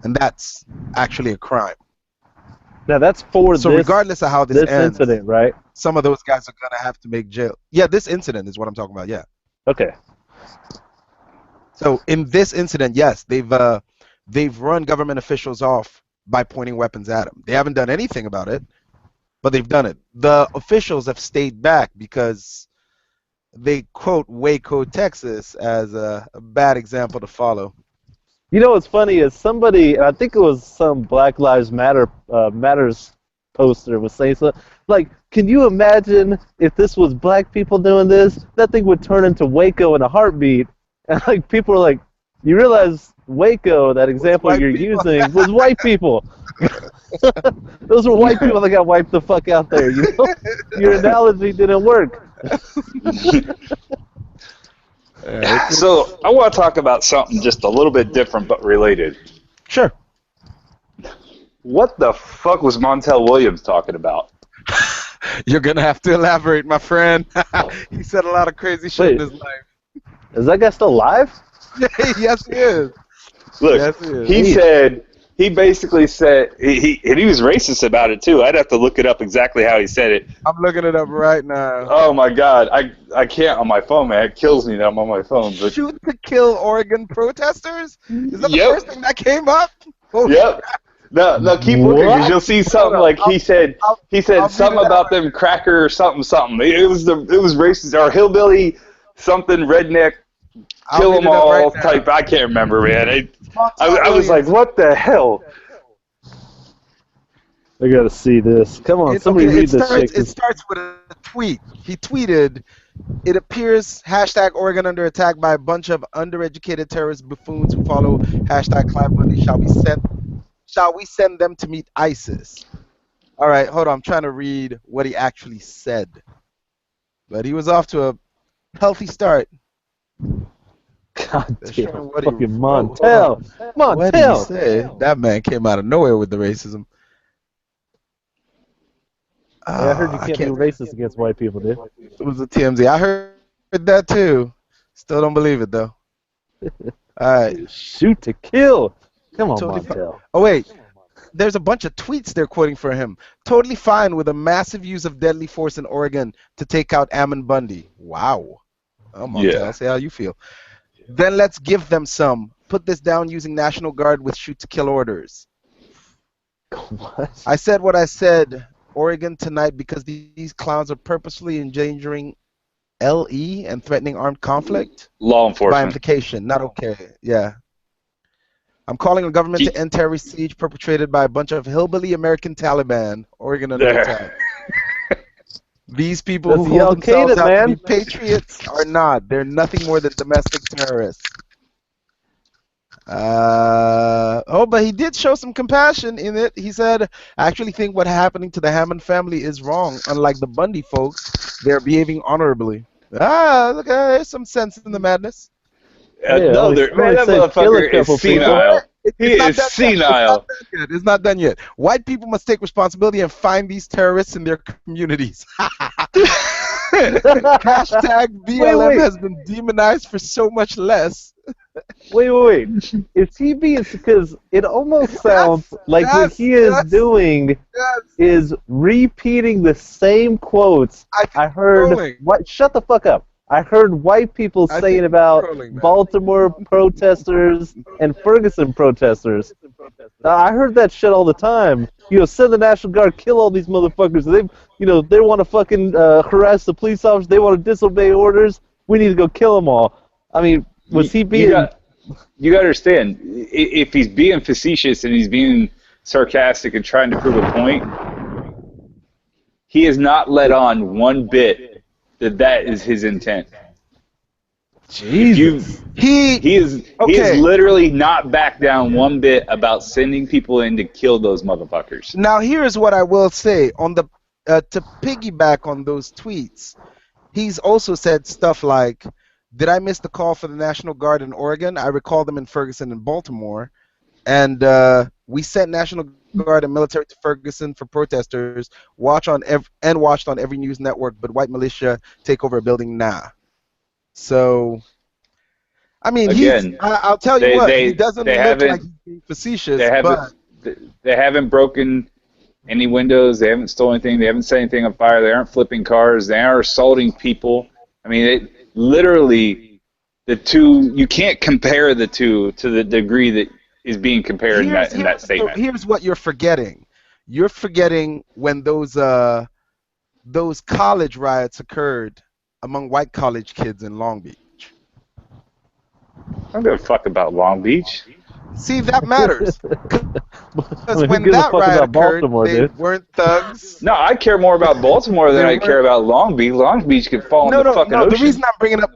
And that's actually a crime. Now, that's for so regardless of how this ends, incident, right? Some of those guys are going to have to make jail. Yeah, this incident is what I'm talking about, yeah. Okay. So in this incident, yes, they've run government officials off by pointing weapons at them. They haven't done anything about it, but they've done it. The officials have stayed back because they quote Waco, Texas as a bad example to follow. You know what's funny is somebody, I think it was some Black Lives Matters poster was saying something like, can you imagine if this was black people doing this? That thing would turn into Waco in a heartbeat. And like people are like, you realize Waco, that example you're using, was white people. Those were white people that got wiped the fuck out there. You know, your analogy didn't work. So I want to talk about something just a little bit different but related. Sure. What the fuck was Montel Williams talking about? You're going to have to elaborate, my friend. He said a lot of crazy shit in his life. Is that guy still alive? Yes, he is. Look, Yes, he is. he basically said, and he was racist about it too. I'd have to look it up exactly how he said it. I'm looking it up right now. Oh my God, I can't on my phone, man. It kills me that I'm on my phone. But Shoot to kill Oregon protesters? Is that the Yep. first thing that came up? Oh, yep. No, keep looking because you'll see something like he said I'll something read it about them cracker or something. It was racist or hillbilly something redneck I'll kill read them it up all right now. type. I can't remember, man. Montel I was like, Williams. what the hell? I gotta see this. Come on, somebody read this shit. It starts with a tweet. He tweeted, "It appears hashtag Oregon under attack by a bunch of undereducated terrorist buffoons who follow hashtag Clive Bundy. Shall we send them to meet ISIS?" All right, hold on. I'm trying to read what he actually said. But he was off to a healthy start. God They're damn, showing what he fucking wrote. Montel. What did he Montel. say? That man came out of nowhere with the racism. Yeah, I heard you I can't be racist against white people, dude. It was a TMZ. I heard that too. Still don't believe it though. All right. Shoot to kill. Come on, Totally Montel. Oh wait, there's a bunch of tweets they're quoting for him. Totally fine with a massive use of deadly force in Oregon to take out Ammon Bundy. Wow. Oh, Montel, Yeah. say how you feel. Then let's give them some. Put this down using National Guard with shoot to kill orders. What? I said what I said. Oregon tonight because these clowns are purposefully endangering LE and threatening armed conflict. Law By enforcement. implication, not okay. Yeah. I'm calling on government to end terrorist siege perpetrated by a bunch of hillbilly American Taliban. Oregon under There. attack. These people That's who the hold themselves Al-Qaeda, out man. to be patriots are not. They're nothing more than domestic terrorists. But he did show some compassion in it. He said, "I actually think what happening to the Hammond family is wrong. Unlike the Bundy folks, they're behaving honorably." Look, there's some sense in the madness. Yeah, No, only man, that said kill a motherfucker couple is senile. He not is done yet. senile. It's not done yet. White people must take responsibility and find these terrorists in their communities. Hashtag BLM Wait. has been demonized for so much less. Wait. Is he being... Because it almost sounds like what he is doing Yes. is repeating the same quotes I heard... trolling. What? Shut the fuck up. I heard white people I saying think about trolling, man. Baltimore protesters and Ferguson protesters. I heard that shit all the time. Send the National Guard, kill all these motherfuckers. They want to fucking harass the police officers. They want to disobey orders. We need to go kill them all. I mean, was he being... You got to understand, if he's being facetious and he's being sarcastic and trying to prove a point, he has not let on one bit that is his intent. Jesus. He is literally not backed down one bit about sending people in to kill those motherfuckers. Now here's what I will say on the to piggyback on those tweets. He's also said stuff like, "Did I miss the call for the National Guard in Oregon? I recall them in Ferguson and Baltimore, and we sent National Guard and military to Ferguson for protesters. Watched on every news network, but white militia take over a building now." So, I mean, Again, I'll tell you what, he doesn't look haven't- like he's being facetious, They haven't broken any windows. They haven't stolen anything. They haven't set anything on fire. They aren't flipping cars. They aren't assaulting people. I mean, literally, the two, you can't compare the two to the degree that is being compared in that statement. Here's what you're forgetting. You're forgetting when those college riots occurred among white college kids in Long Beach. I don't give a fuck about Long Beach. See, that matters. Because Who when gives a that fuck riot about occurred, Baltimore, they dude? weren't thugs. No, I care more about Baltimore than I care about Long Beach. Long Beach could fall in the fucking ocean. The reason I'm bringing up,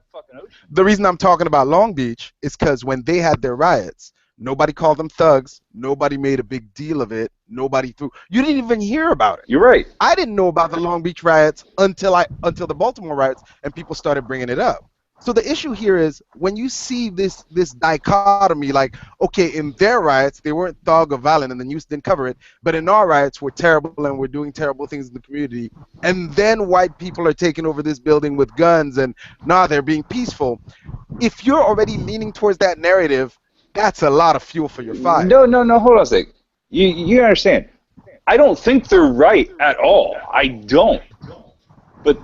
the reason I'm talking about Long Beach is because when they had their riots, nobody called them thugs. Nobody made a big deal of it. Nobody threw. You didn't even hear about it. You're right. I didn't know about the Long Beach riots until the Baltimore riots, and people started bringing it up. So the issue here is when you see this dichotomy, like, okay, in their riots they weren't thug or violent, and the news didn't cover it, but in our riots we're terrible and we're doing terrible things in the community, and then white people are taking over this building with guns, and they're being peaceful. if you're already leaning towards that narrative, that's a lot of fuel for your fire. No, hold on a sec. You understand. I don't think they're right at all. I don't. But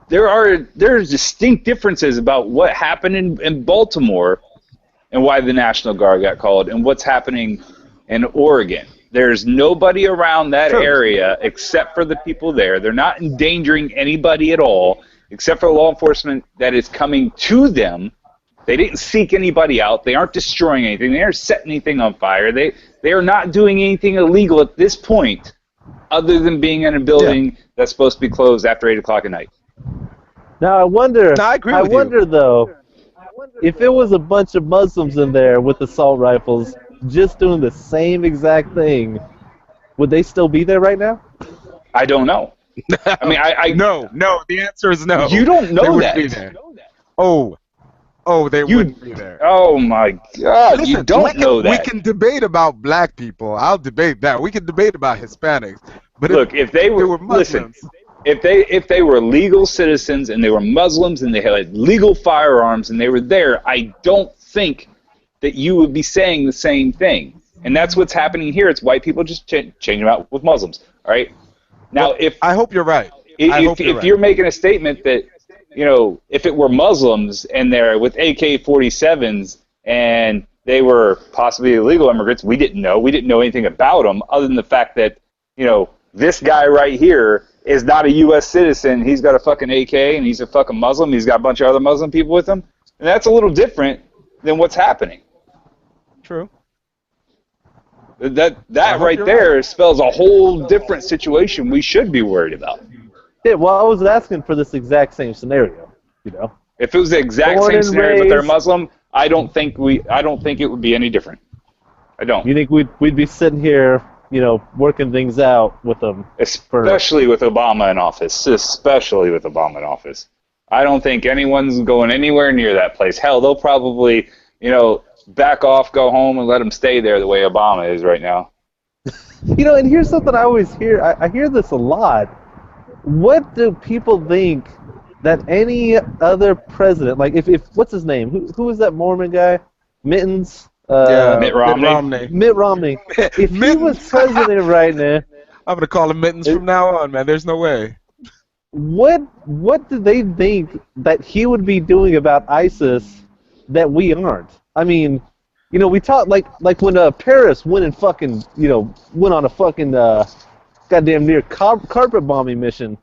there's distinct differences about what happened in Baltimore and why the National Guard got called and what's happening in Oregon. There's nobody around that area except for the people there. They're not endangering anybody at all except for law enforcement that is coming to them. They didn't seek anybody out. They aren't destroying anything. They aren't setting anything on fire. They are not doing anything illegal at this point other than being in a building that's supposed to be closed after 8 o'clock at night. Now, I wonder, No, I agree with you. though, if it was a bunch of Muslims in there with assault rifles just doing the same exact thing, would they still be there right now? I don't know. I mean, I No, the answer is no. You don't They know wouldn't that. be there. They wouldn't be there. Oh my God! You don't know that. We can debate about black people. I'll debate that. We can debate about Hispanics. But Look, if they were Muslims, listen, if they were legal citizens and they were Muslims and they had legal firearms and they were there, I don't think that you would be saying the same thing. And that's what's happening here. It's white people just changing them out with Muslims. All right. Now, I hope you're right. If you're making a statement that, you know, if it were Muslims and they're with AK-47s and they were possibly illegal immigrants, we didn't know. We didn't know anything about them other than the fact that, you know, this guy right here is not a U.S. citizen. He's got a fucking AK and he's a fucking Muslim. He's got a bunch of other Muslim people with him. And that's a little different than what's happening. True. That right there spells a whole different situation we should be worried about. Yeah, well, I was asking for this exact same scenario, you know. If it was the exact Born same and scenario but they're raised- Muslim, I don't think it would be any different. I don't. You think we'd be sitting here, you know, working things out with them? Especially with Obama in office. Especially with Obama in office. I don't think anyone's going anywhere near that place. Hell, they'll probably, you know, back off, go home, and let him stay there the way Obama is right now. You know, and here's something I always hear. I hear this a lot. What do people think that any other president, like if what's his name? Who was that Mormon guy? Mittens? Mitt Romney. Mitt Romney. If he was Mittens. president right now, I'm gonna call him Mittens from now on, man. There's no way. what do they think that he would be doing about ISIS that we aren't? I mean, you know, we talk like when Paris went and fucking, you know, went on a fucking goddamn near carpet bombing mission.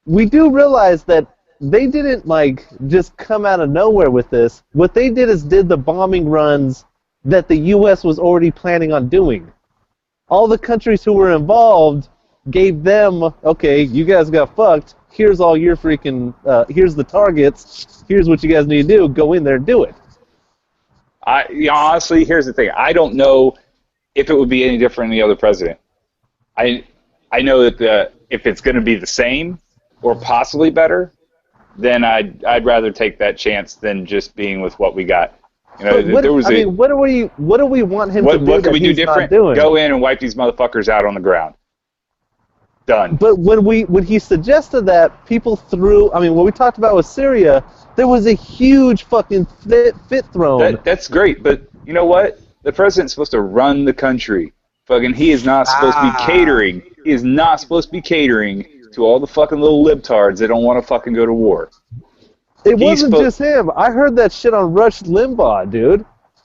We do realize that they didn't like just come out of nowhere with this. What they did is did the bombing runs that the U.S. was already planning on doing. All the countries who were involved gave them, okay, you guys got fucked. Here's all your freaking, here's the targets. Here's what you guys need to do. Go in there and do it. Honestly, here's the thing. I don't know if it would be any different than the other president. I know that if it's going to be the same or possibly better, then I'd rather take that chance than just being with what we got. You know, What do we want him to do? What can we do he's not different? doing? Go in and wipe these motherfuckers out on the ground. Done. But when he suggested that, people threw. I mean, what we talked about with Syria, there was a huge fucking fit thrown. That's great, but you know what? The president's supposed to run the country. Fucking, he is not supposed to be catering. He is not supposed to be catering to all the fucking little libtards that don't want to fucking go to war. It wasn't just him. I heard that shit on Rush Limbaugh, dude.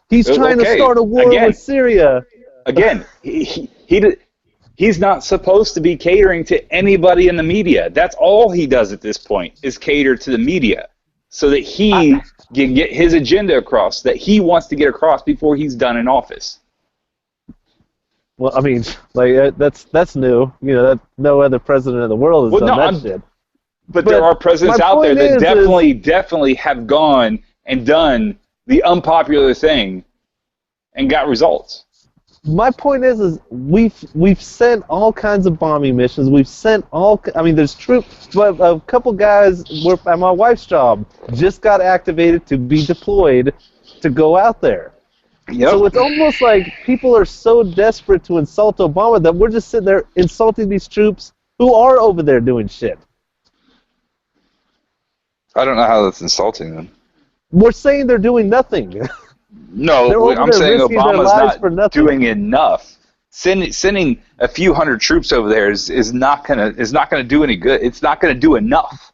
He's trying to start a war with Syria. Again, he's not supposed to be catering to anybody in the media. That's all he does at this point is cater to the media so that he can get his agenda across that he wants to get across before he's done in office. Well, I mean, like that's new. You know, that no other president in the world has done that shit. But there are presidents out there that definitely have gone and done the unpopular thing and got results. My point is we've sent all kinds of bombing missions. We've sent all. I mean, there's troops. But a couple guys were at my wife's job just got activated to be deployed to go out there. Yep. So it's almost like people are so desperate to insult Obama that we're just sitting there insulting these troops who are over there doing shit. I don't know how that's insulting them. We're saying they're doing nothing. They're No, over I'm there saying risking their Obama's lives for not nothing. doing enough. Sending a few hundred troops over there is not gonna do any good. It's not gonna do enough.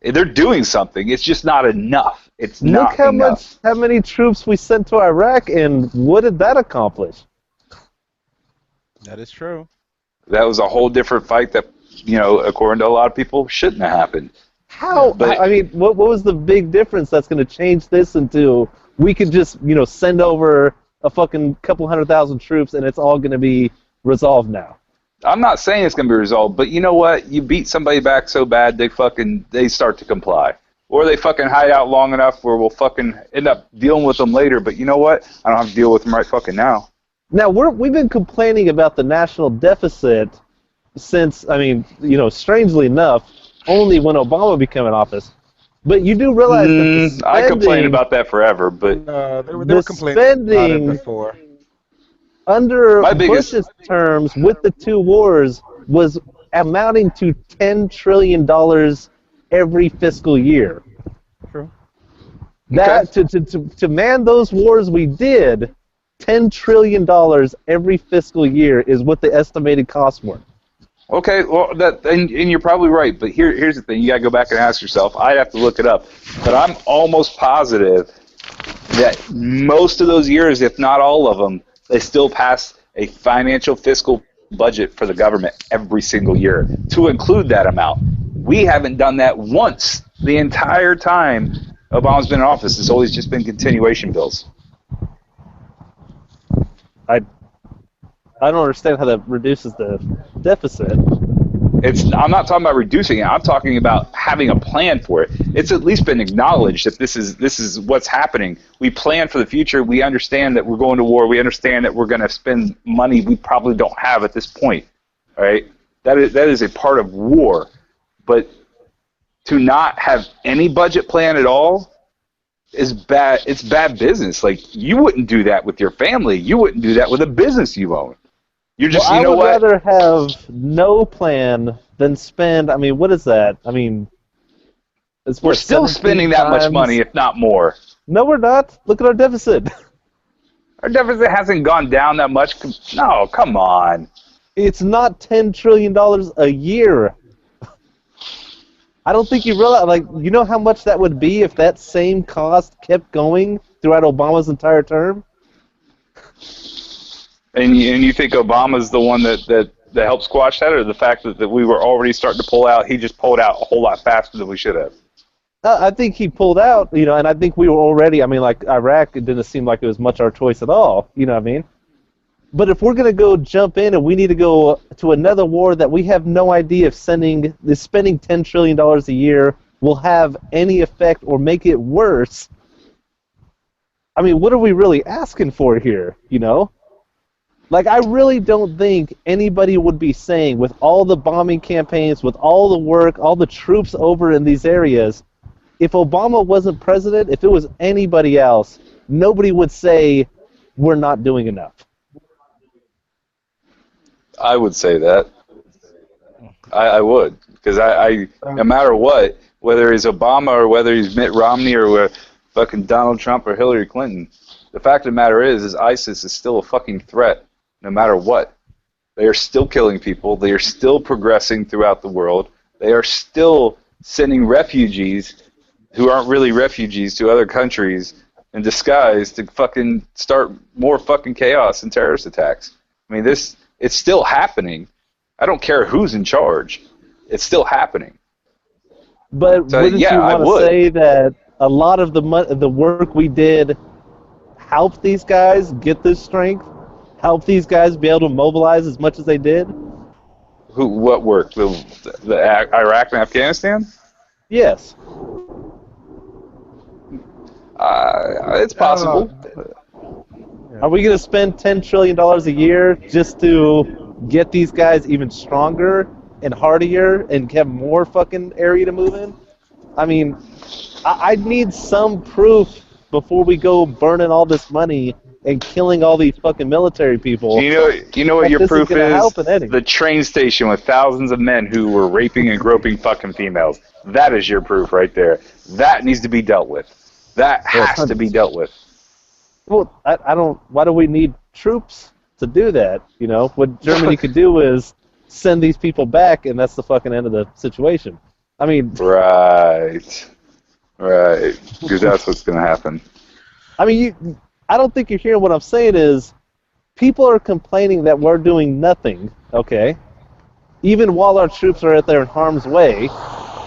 They're doing something. It's just not enough. It's Look not enough. how many troops we sent to Iraq, and what did that accomplish? That is true. That was a whole different fight that, according to a lot of people, shouldn't have happened. How? But- I mean, what was the big difference that's going to change this into we could just, send over a fucking couple 100,000 troops and it's all going to be resolved now? I'm not saying it's going to be resolved, but you know what? You beat somebody back so bad, they start to comply. Or they fucking hide out long enough where we'll fucking end up dealing with them later. But you know what? I don't have to deal with them right fucking now. Now, we've been complaining about the national deficit since, strangely enough, only when Obama became in office. But you do realize that the spending, I complained about that forever, but They were the complaining about it spending before. under My biggest- Bush's terms with the two wars was amounting to $10 trillion every fiscal year. True. That to man those wars we did, $10 trillion every fiscal year is what the estimated costs were. okay, well, and you're probably right. But here's the thing: you gotta go back and ask yourself. I'd have to look it up, but I'm almost positive that most of those years, if not all of them, they still pass a financial fiscal budget for the government every single year to include that amount. We haven't done that once the entire time Obama's been in office. It's always just been continuation bills. I don't understand how that reduces the deficit. I'm not talking about reducing it. I'm talking about having a plan for it. It's at least been acknowledged that this is what's happening. We plan for the future. We understand that we're going to war. We understand that we're going to spend money we probably don't have at this point. All right, that is a part of war. But to not have any budget plan at all is bad. It's bad business. Like, you wouldn't do that with your family. You wouldn't do that with a business you own. You're just, I would what? rather have no plan than spend. I mean, what is that? I mean, it's We're still 17 spending that much times- money, if not more. No, we're not. Look at our deficit. Our deficit hasn't gone down that much. No, come on. It's not $10 trillion a year. I don't think you realize, you know how much that would be if that same cost kept going throughout Obama's entire term? And you think Obama's the one that helped squash that, or the fact that we were already starting to pull out, he just pulled out a whole lot faster than we should have? I think he pulled out, and I think we were already, Iraq, it didn't seem like it was much our choice at all, you know what I mean? But if we're going to go jump in and we need to go to another war that we have no idea if spending $10 trillion a year will have any effect or make it worse, I mean, what are we really asking for here, I really don't think anybody would be saying, with all the bombing campaigns, with all the work, all the troops over in these areas, if Obama wasn't president, if it was anybody else, nobody would say, we're not doing enough. I would say that. I would, because no matter what, whether he's Obama or whether he's Mitt Romney or fucking Donald Trump or Hillary Clinton, the fact of the matter is ISIS is still a fucking threat, no matter what. They are still killing people. They are still progressing throughout the world. They are still sending refugees who aren't really refugees to other countries in disguise to fucking start more fucking chaos and terrorist attacks. I mean, it's still happening. I don't care who's in charge. It's still happening. But So, wouldn't yeah, you I want to would. say that a lot of the work we did helped these guys get this strength? Helped these guys be able to mobilize as much as they did? What worked? The Iraq and Afghanistan? Yes. It's possible. Are we going to spend $10 trillion a year just to get these guys even stronger and hardier and have more fucking area to move in? I mean, I need some proof before we go burning all this money and killing all these fucking military people. You know what That your this is proof gonna help is? in any. The train station with thousands of men who were raping and groping fucking females. That is your proof right there. That needs to be dealt with. That has to be dealt with. Well, I don't. Why do we need troops to do that? You know, what Germany could do is send these people back, and that's the fucking end of the situation. I mean, Right. Because that's what's going to happen. I mean, I don't think you're hearing what I'm saying is people are complaining that we're doing nothing, okay? Even while our troops are out there in harm's way,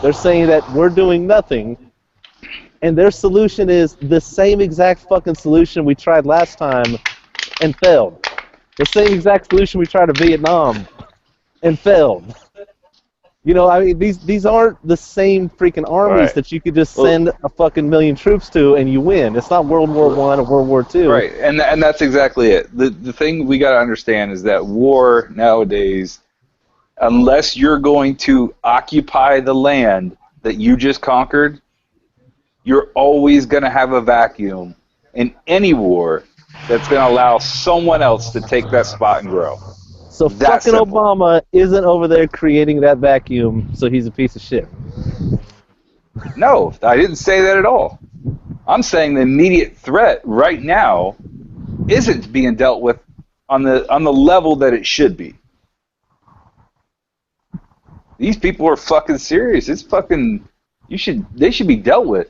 they're saying that we're doing nothing, and their solution is the same exact fucking solution we tried last time and failed. The same exact solution we tried in Vietnam and failed. You know, I mean, these aren't the same freaking armies that you could just send a fucking million troops to and you win. It's not World War I or World War II. Right, and that's exactly it. The thing we got to understand is that war nowadays, unless you're going to occupy the land that you just conquered, you're always going to have a vacuum in any war that's going to allow someone else to take that spot and grow. So fucking Obama isn't over there creating that vacuum, so he's a piece of shit. No, I didn't say that at all. I'm saying the immediate threat right now isn't being dealt with on the level that it should be. These people are fucking serious. It's fucking they should be dealt with.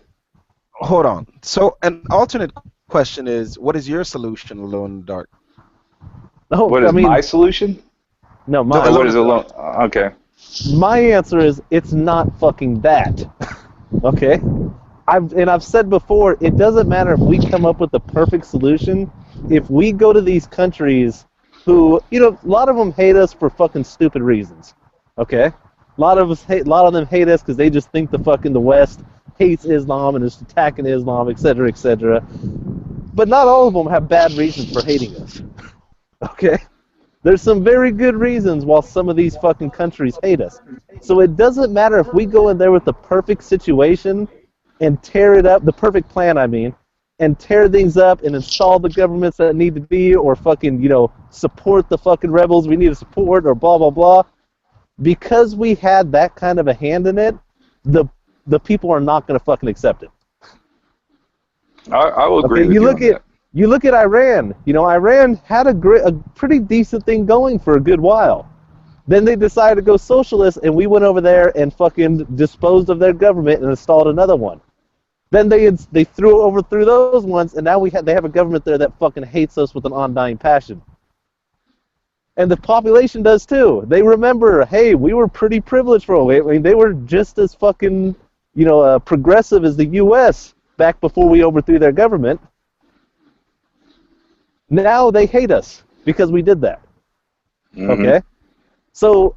Hold on. So an alternate question is, what is your solution, Alone in the Dark? Oh, what is my solution? No, what is Alone? Okay. My answer is it's not fucking that. Okay? I've said before, it doesn't matter if we come up with the perfect solution. If we go to these countries who, you know, a lot of them hate us for fucking stupid reasons. Okay? A lot of them hate us because they just think the West hates Islam and is attacking Islam, etc., etc. But not all of them have bad reasons for hating us. Okay? There's some very good reasons why some of these fucking countries hate us. So it doesn't matter if we go in there with the perfect situation and tear it up, the perfect plan, I mean, and tear things up and install the governments that need to be, or fucking, you know, support the fucking rebels we need to support, or blah, blah, blah. Because we had that kind of a hand in it, the people are not going to fucking accept it. I will agree with you on that. You look at Iran. You know, Iran had a pretty decent thing going for a good while. Then they decided to go socialist, and we went over there and fucking disposed of their government and installed another one. Then they overthrew those ones, and now they have a government there that fucking hates us with an undying passion. And the population does too. They remember, hey, we were pretty privileged for a while. I mean, they were just as fucking, you know, progressive as the U.S. back before we overthrew their government. Now they hate us because we did that. Mm-hmm. Okay? So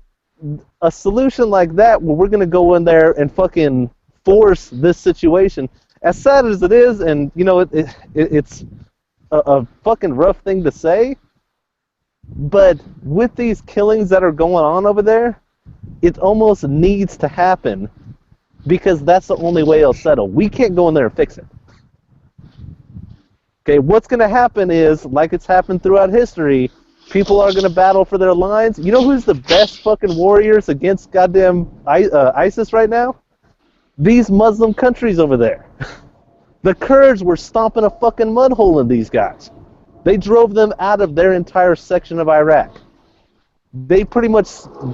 a solution like that, where we're going to go in there and fucking force this situation, as sad as it is, and, you know, it's a fucking rough thing to say, but with these killings that are going on over there, it almost needs to happen because that's the only way it'll settle. We can't go in there and fix it. Okay, what's going to happen is, like it's happened throughout history, people are going to battle for their lines. You know who's the best fucking warriors against goddamn ISIS right now? These Muslim countries over there. The Kurds were stomping a fucking mud hole in these guys. They drove them out of their entire section of Iraq. They pretty much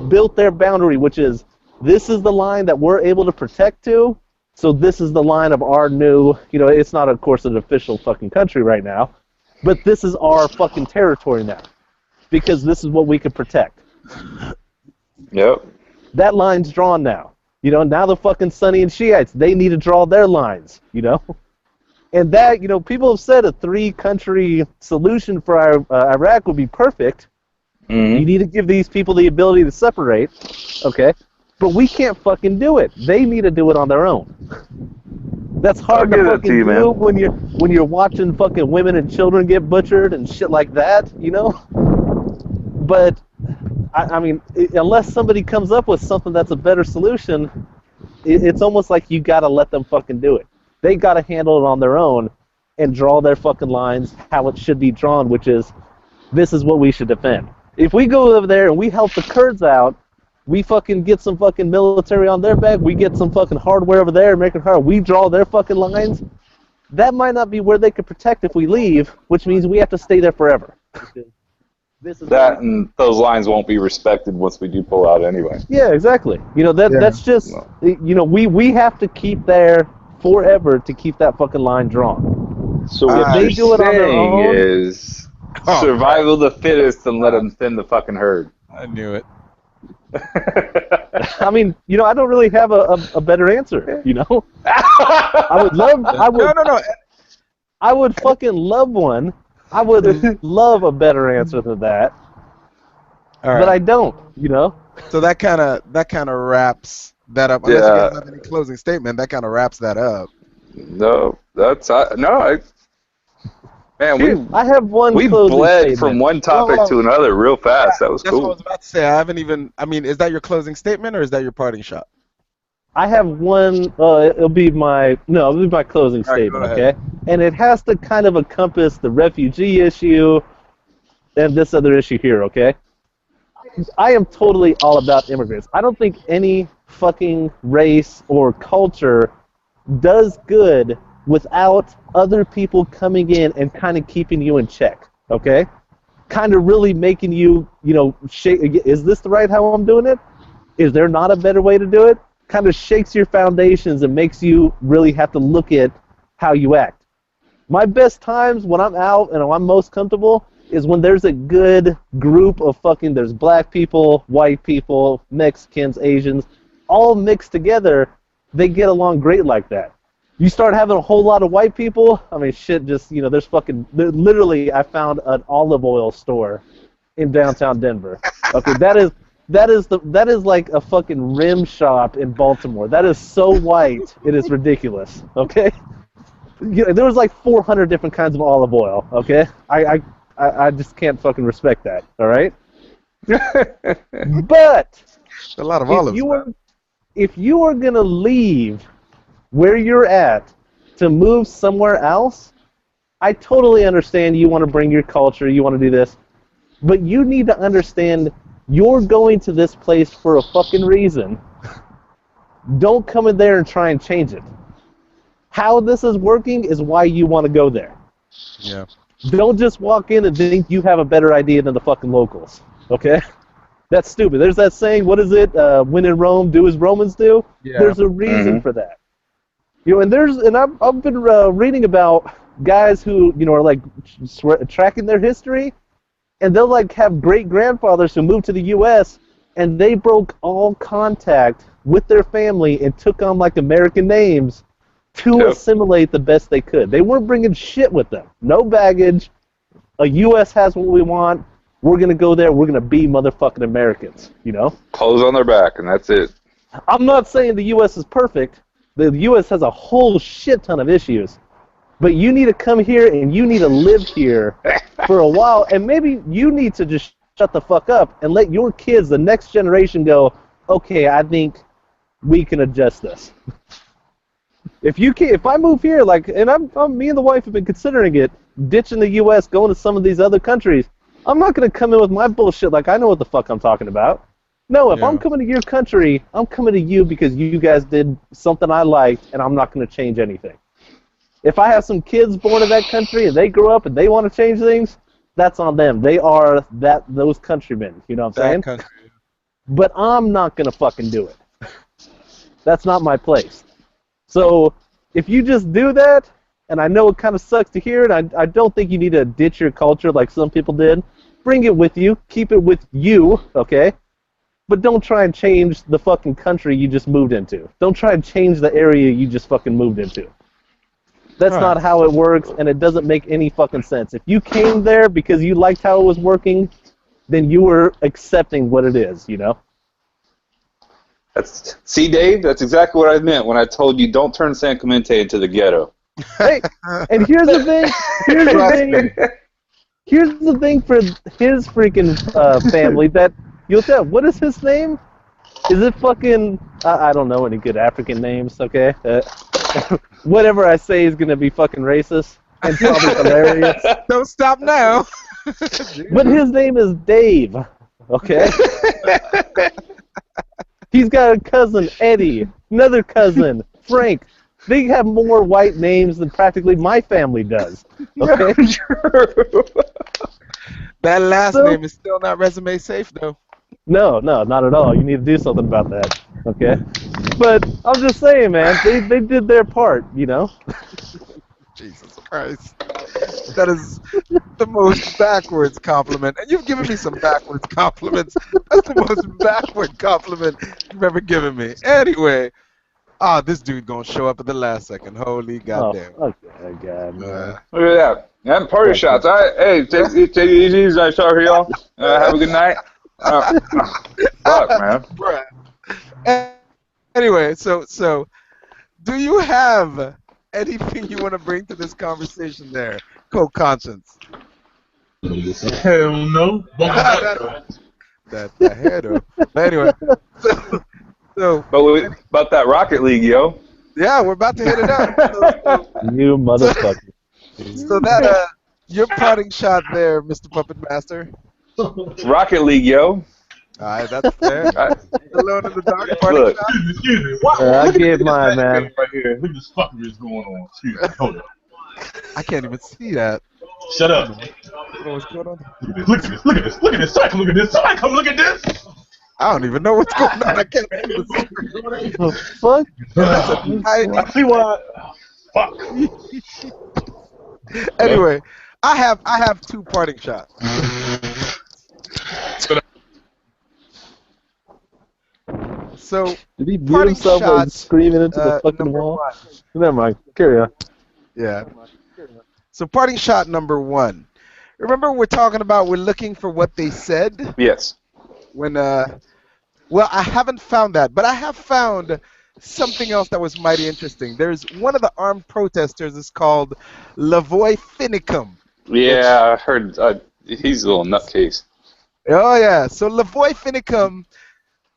built their boundary, which is, this is the line that we're able to protect to, so this is the line of our new, you know, it's not, of course, an official fucking country right now, but this is our fucking territory now, because this is what we can protect. Yep. That line's drawn now. You know, now the fucking Sunni and Shiites, they need to draw their lines, you know? And that, you know, people have said a 3-country solution for Iraq would be perfect. Mm-hmm. You need to give these people the ability to separate, okay? But we can't fucking do it. They need to do it on their own. That's hard to fucking do when you're watching fucking women and children get butchered and shit like that, you know? But, I mean, unless somebody comes up with something that's a better solution, it's almost like you gotta let them fucking do it. They gotta handle it on their own and draw their fucking lines how it should be drawn, which is, this is what we should defend. If we go over there and we help the Kurds out, we fucking get some fucking military on their back, we get some fucking hardware over there, American hardware, we draw their fucking lines, that might not be where they could protect if we leave, which means we have to stay there forever. That and those lines won't be respected once we do pull out anyway. Yeah, exactly. That's just, we have to keep there forever to keep that fucking line drawn. So what they you're do it on their saying own- is survival of the fittest and let them thin the fucking herd. I knew it. I mean, I don't really have a better answer, I would love, No. I would fucking love one. I would love a better answer than that, All right. but I don't, So that kind of wraps that up. Unless you Yeah. guys have any closing statement, that kind of wraps that up. No, man, I have one we closing bled statement. from one topic Well, to another real fast. That was That's what I cool. was about to say. I haven't even. I mean, is that your closing statement or is that your parting shot? I have one. It'll be my closing All right, statement, go ahead. okay? And it has to kind of encompass the refugee issue and this other issue here, okay? I am totally all about immigrants. I don't think any fucking race or culture does good without other people coming in and kind of keeping you in check, okay? Kind of really making you, shake. Is this the right how I'm doing it? Is there not a better way to do it? Kind of shakes your foundations and makes you really have to look at how you act. My best times when I'm out and I'm most comfortable is when there's a good group of there's black people, white people, Mexicans, Asians, all mixed together. They get along great like that. You start having a whole lot of white people, I mean, shit, just, there's literally, I found an olive oil store in downtown Denver. Okay, that is like a fucking rim shop in Baltimore. That is so white, it is ridiculous. Okay, there was like 400 different kinds of olive oil. Okay, I just can't fucking respect that. All right, but A lot of olives. if you are gonna leave where you're at to move somewhere else, I totally understand you want to bring your culture, you want to do this, but you need to understand you're going to this place for a fucking reason. Don't come in there and try and change it. How this is working is why you want to go there. Yeah. Don't just walk in and think you have a better idea than the fucking locals. Okay? That's stupid. There's that saying, what is it? When in Rome, do as Romans do. Yeah. There's a reason for that. And I've been reading about guys who are like tracking their history, and they'll like have great grandfathers who moved to the U.S. and they broke all contact with their family and took on like American names to assimilate the best they could. They weren't bringing shit with them. No baggage. A U.S. has what we want. We're gonna go there. We're gonna be motherfucking Americans. Clothes on their back, and that's it. I'm not saying the U.S. is perfect. The U.S. has a whole shit ton of issues. But you need to come here and you need to live here for a while. And maybe you need to just shut the fuck up and let your kids, the next generation, go, okay, I think we can adjust this. If I move here, me and the wife have been considering it, ditching the U.S., going to some of these other countries, I'm not going to come in with my bullshit like I know what the fuck I'm talking about. No, if I'm coming to your country, I'm coming to you because you guys did something I liked, and I'm not going to change anything. If I have some kids born in that country and they grow up and they want to change things, that's on them. They are those countrymen, you know what I'm saying? But I'm not going to fucking do it. That's not my place. So if you just do that, and I know it kind of sucks to hear it, I don't think you need to ditch your culture like some people did. Bring it with you. Keep it with you, okay? But don't try and change the fucking country you just moved into. Don't try and change the area you just fucking moved into. That's not how it works, and it doesn't make any fucking sense. If you came there because you liked how it was working, then you were accepting what it is, See, Dave, that's exactly what I meant when I told you don't turn San Clemente into the ghetto. Hey, and here's the thing. Here's the thing for his freaking family that you'll tell. What is his name? Is it fucking? I don't know any good African names. Okay, whatever I say is gonna be fucking racist and probably hilarious. Don't stop now. But his name is Dave. Okay. He's got a cousin Eddie, another cousin Frank. They have more white names than practically my family does. Okay. That last So- name is still not resume safe, though. No, not at all. You need to do something about that. Okay. But I'm just saying, man, they did their part, you know. Jesus Christ. That is the most backwards compliment. And you've given me some backwards compliments. That's the most backward compliment you've ever given me. Anyway, this dude gonna show up at the last second. Holy goddamn. Oh, okay, God. Man. Look at that. And party shots. All right, hey, take it easy. Nice talk to y'all. Have a good night. Fuck, man. Bruh. Anyway, so do you have anything you want to bring to this conversation there, co-conscience? Hell no. That hair though. But anyway, so But that Rocket League, yo. yeah, we're about to hit it up. You motherfucker. So that your parting shot there, Mr. Puppet Master. Rocket League, yo. Alright, that's fair. Alone in the dark parting Look. shot. Excuse me. I get mine, man. Right here. Look at this fuckery that's going on. Excuse me. Hold up. I can't even see that. Shut up. What's going on? Look at this. Look at this. Look at this. Somebody come look at this. Somebody come look at this. I don't even know what's going on. I can't even see. The fuck? I see why. Fuck. Anyway, I have two parting shots. So Did he mute Parting himself shot, like screaming into the fucking number wall? one. Never mind. Carry on. Yeah. So parting shot number one. Remember we're looking for what they said Yes. when well, I haven't found that, but I have found something else that was mighty interesting. There's one of the armed protesters is called Lavoy Finicum. Yeah, I heard. He's a little nutcase. Oh yeah. So Lavoy Finicum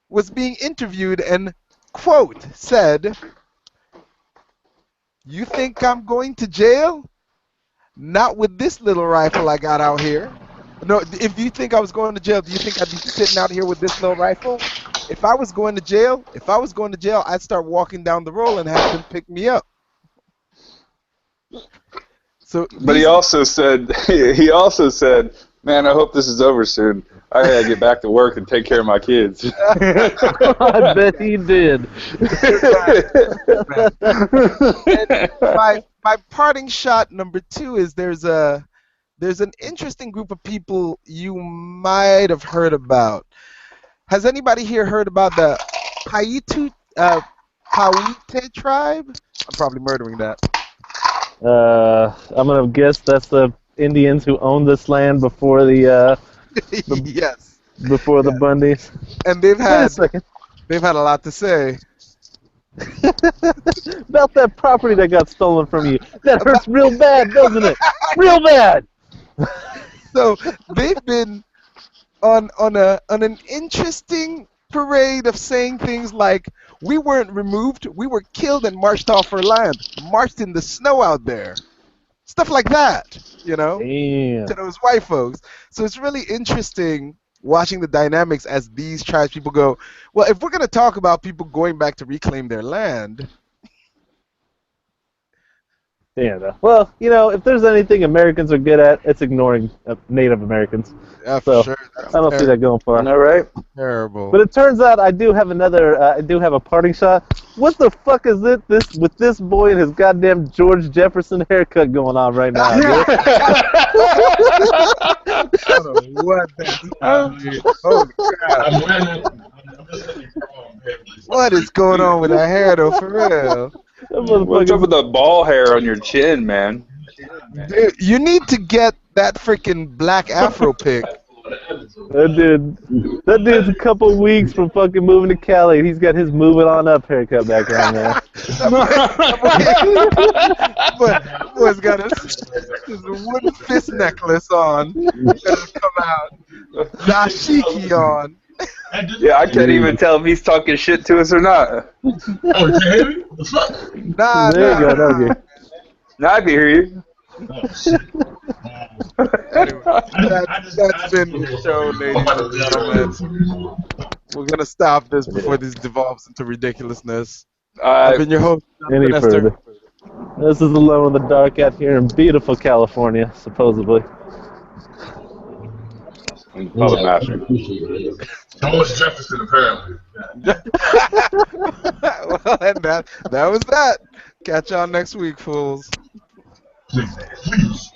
was being interviewed and quote said, "You think I'm going to jail? Not with this little rifle I got out here. No, if you think I was going to jail, do you think I'd be sitting out here with this little rifle? If I was going to jail, I'd start walking down the road and have them pick me up." So, But he also said, "Man, I hope this is over soon. I gotta get back to work and take care of my kids." I bet he did. my parting shot number two is there's an interesting group of people you might have heard about. Has anybody here heard about the Paiute tribe? I'm probably murdering that. I'm gonna guess that's the Indians who owned this land before the Yes. before the Bundys. And they've Wait a had second. a lot to say. About that property that got stolen from you. That hurts real bad, doesn't it? Real bad. So they've been on an interesting parade of saying things like, "We weren't removed, we were killed and marched off our land, marched in the snow out there." Stuff like that, you know, Damn. to those white folks. So it's really interesting watching the dynamics as these tribes people go, well, if we're going to talk about people going back to reclaim their land. Yeah. Well, you know, if there's anything Americans are good at, it's ignoring Native Americans. Yeah, So, for sure. That's I don't see that going far. All right. terrible. But it turns out I do have I do have a parting shot. What the fuck is this with this boy and his goddamn George Jefferson haircut going on right now? Dude? I don't know what that's about, dude. Holy crap. I'm wearing it. I'm just looking for What is going on with that hair, though, for real? That What's up motherfucker- with the ball hair on your chin, man? Dude, you need to get that freaking black afro pick. That dude's a couple weeks from fucking moving to Cali. And he's got his moving on up haircut back on there. But boy's got his wooden fist necklace on. That'll come out. Dashiki on. Yeah, I can't even tell if he's talking shit to us or not. Oh, is it heavy? The fuck? Nah, There you go. That'll get. Now I can hear you. Oh, shit. That's been the show, ladies and gentlemen. We're gonna stop this before this devolves into ridiculousness. I've been your host, Any Jonathan Esther. further. This is Alone in the Dark out here in beautiful California, supposedly. Public master. Thomas Jefferson, apparently. Well, and that was that. Catch y'all next week, fools. Please, please.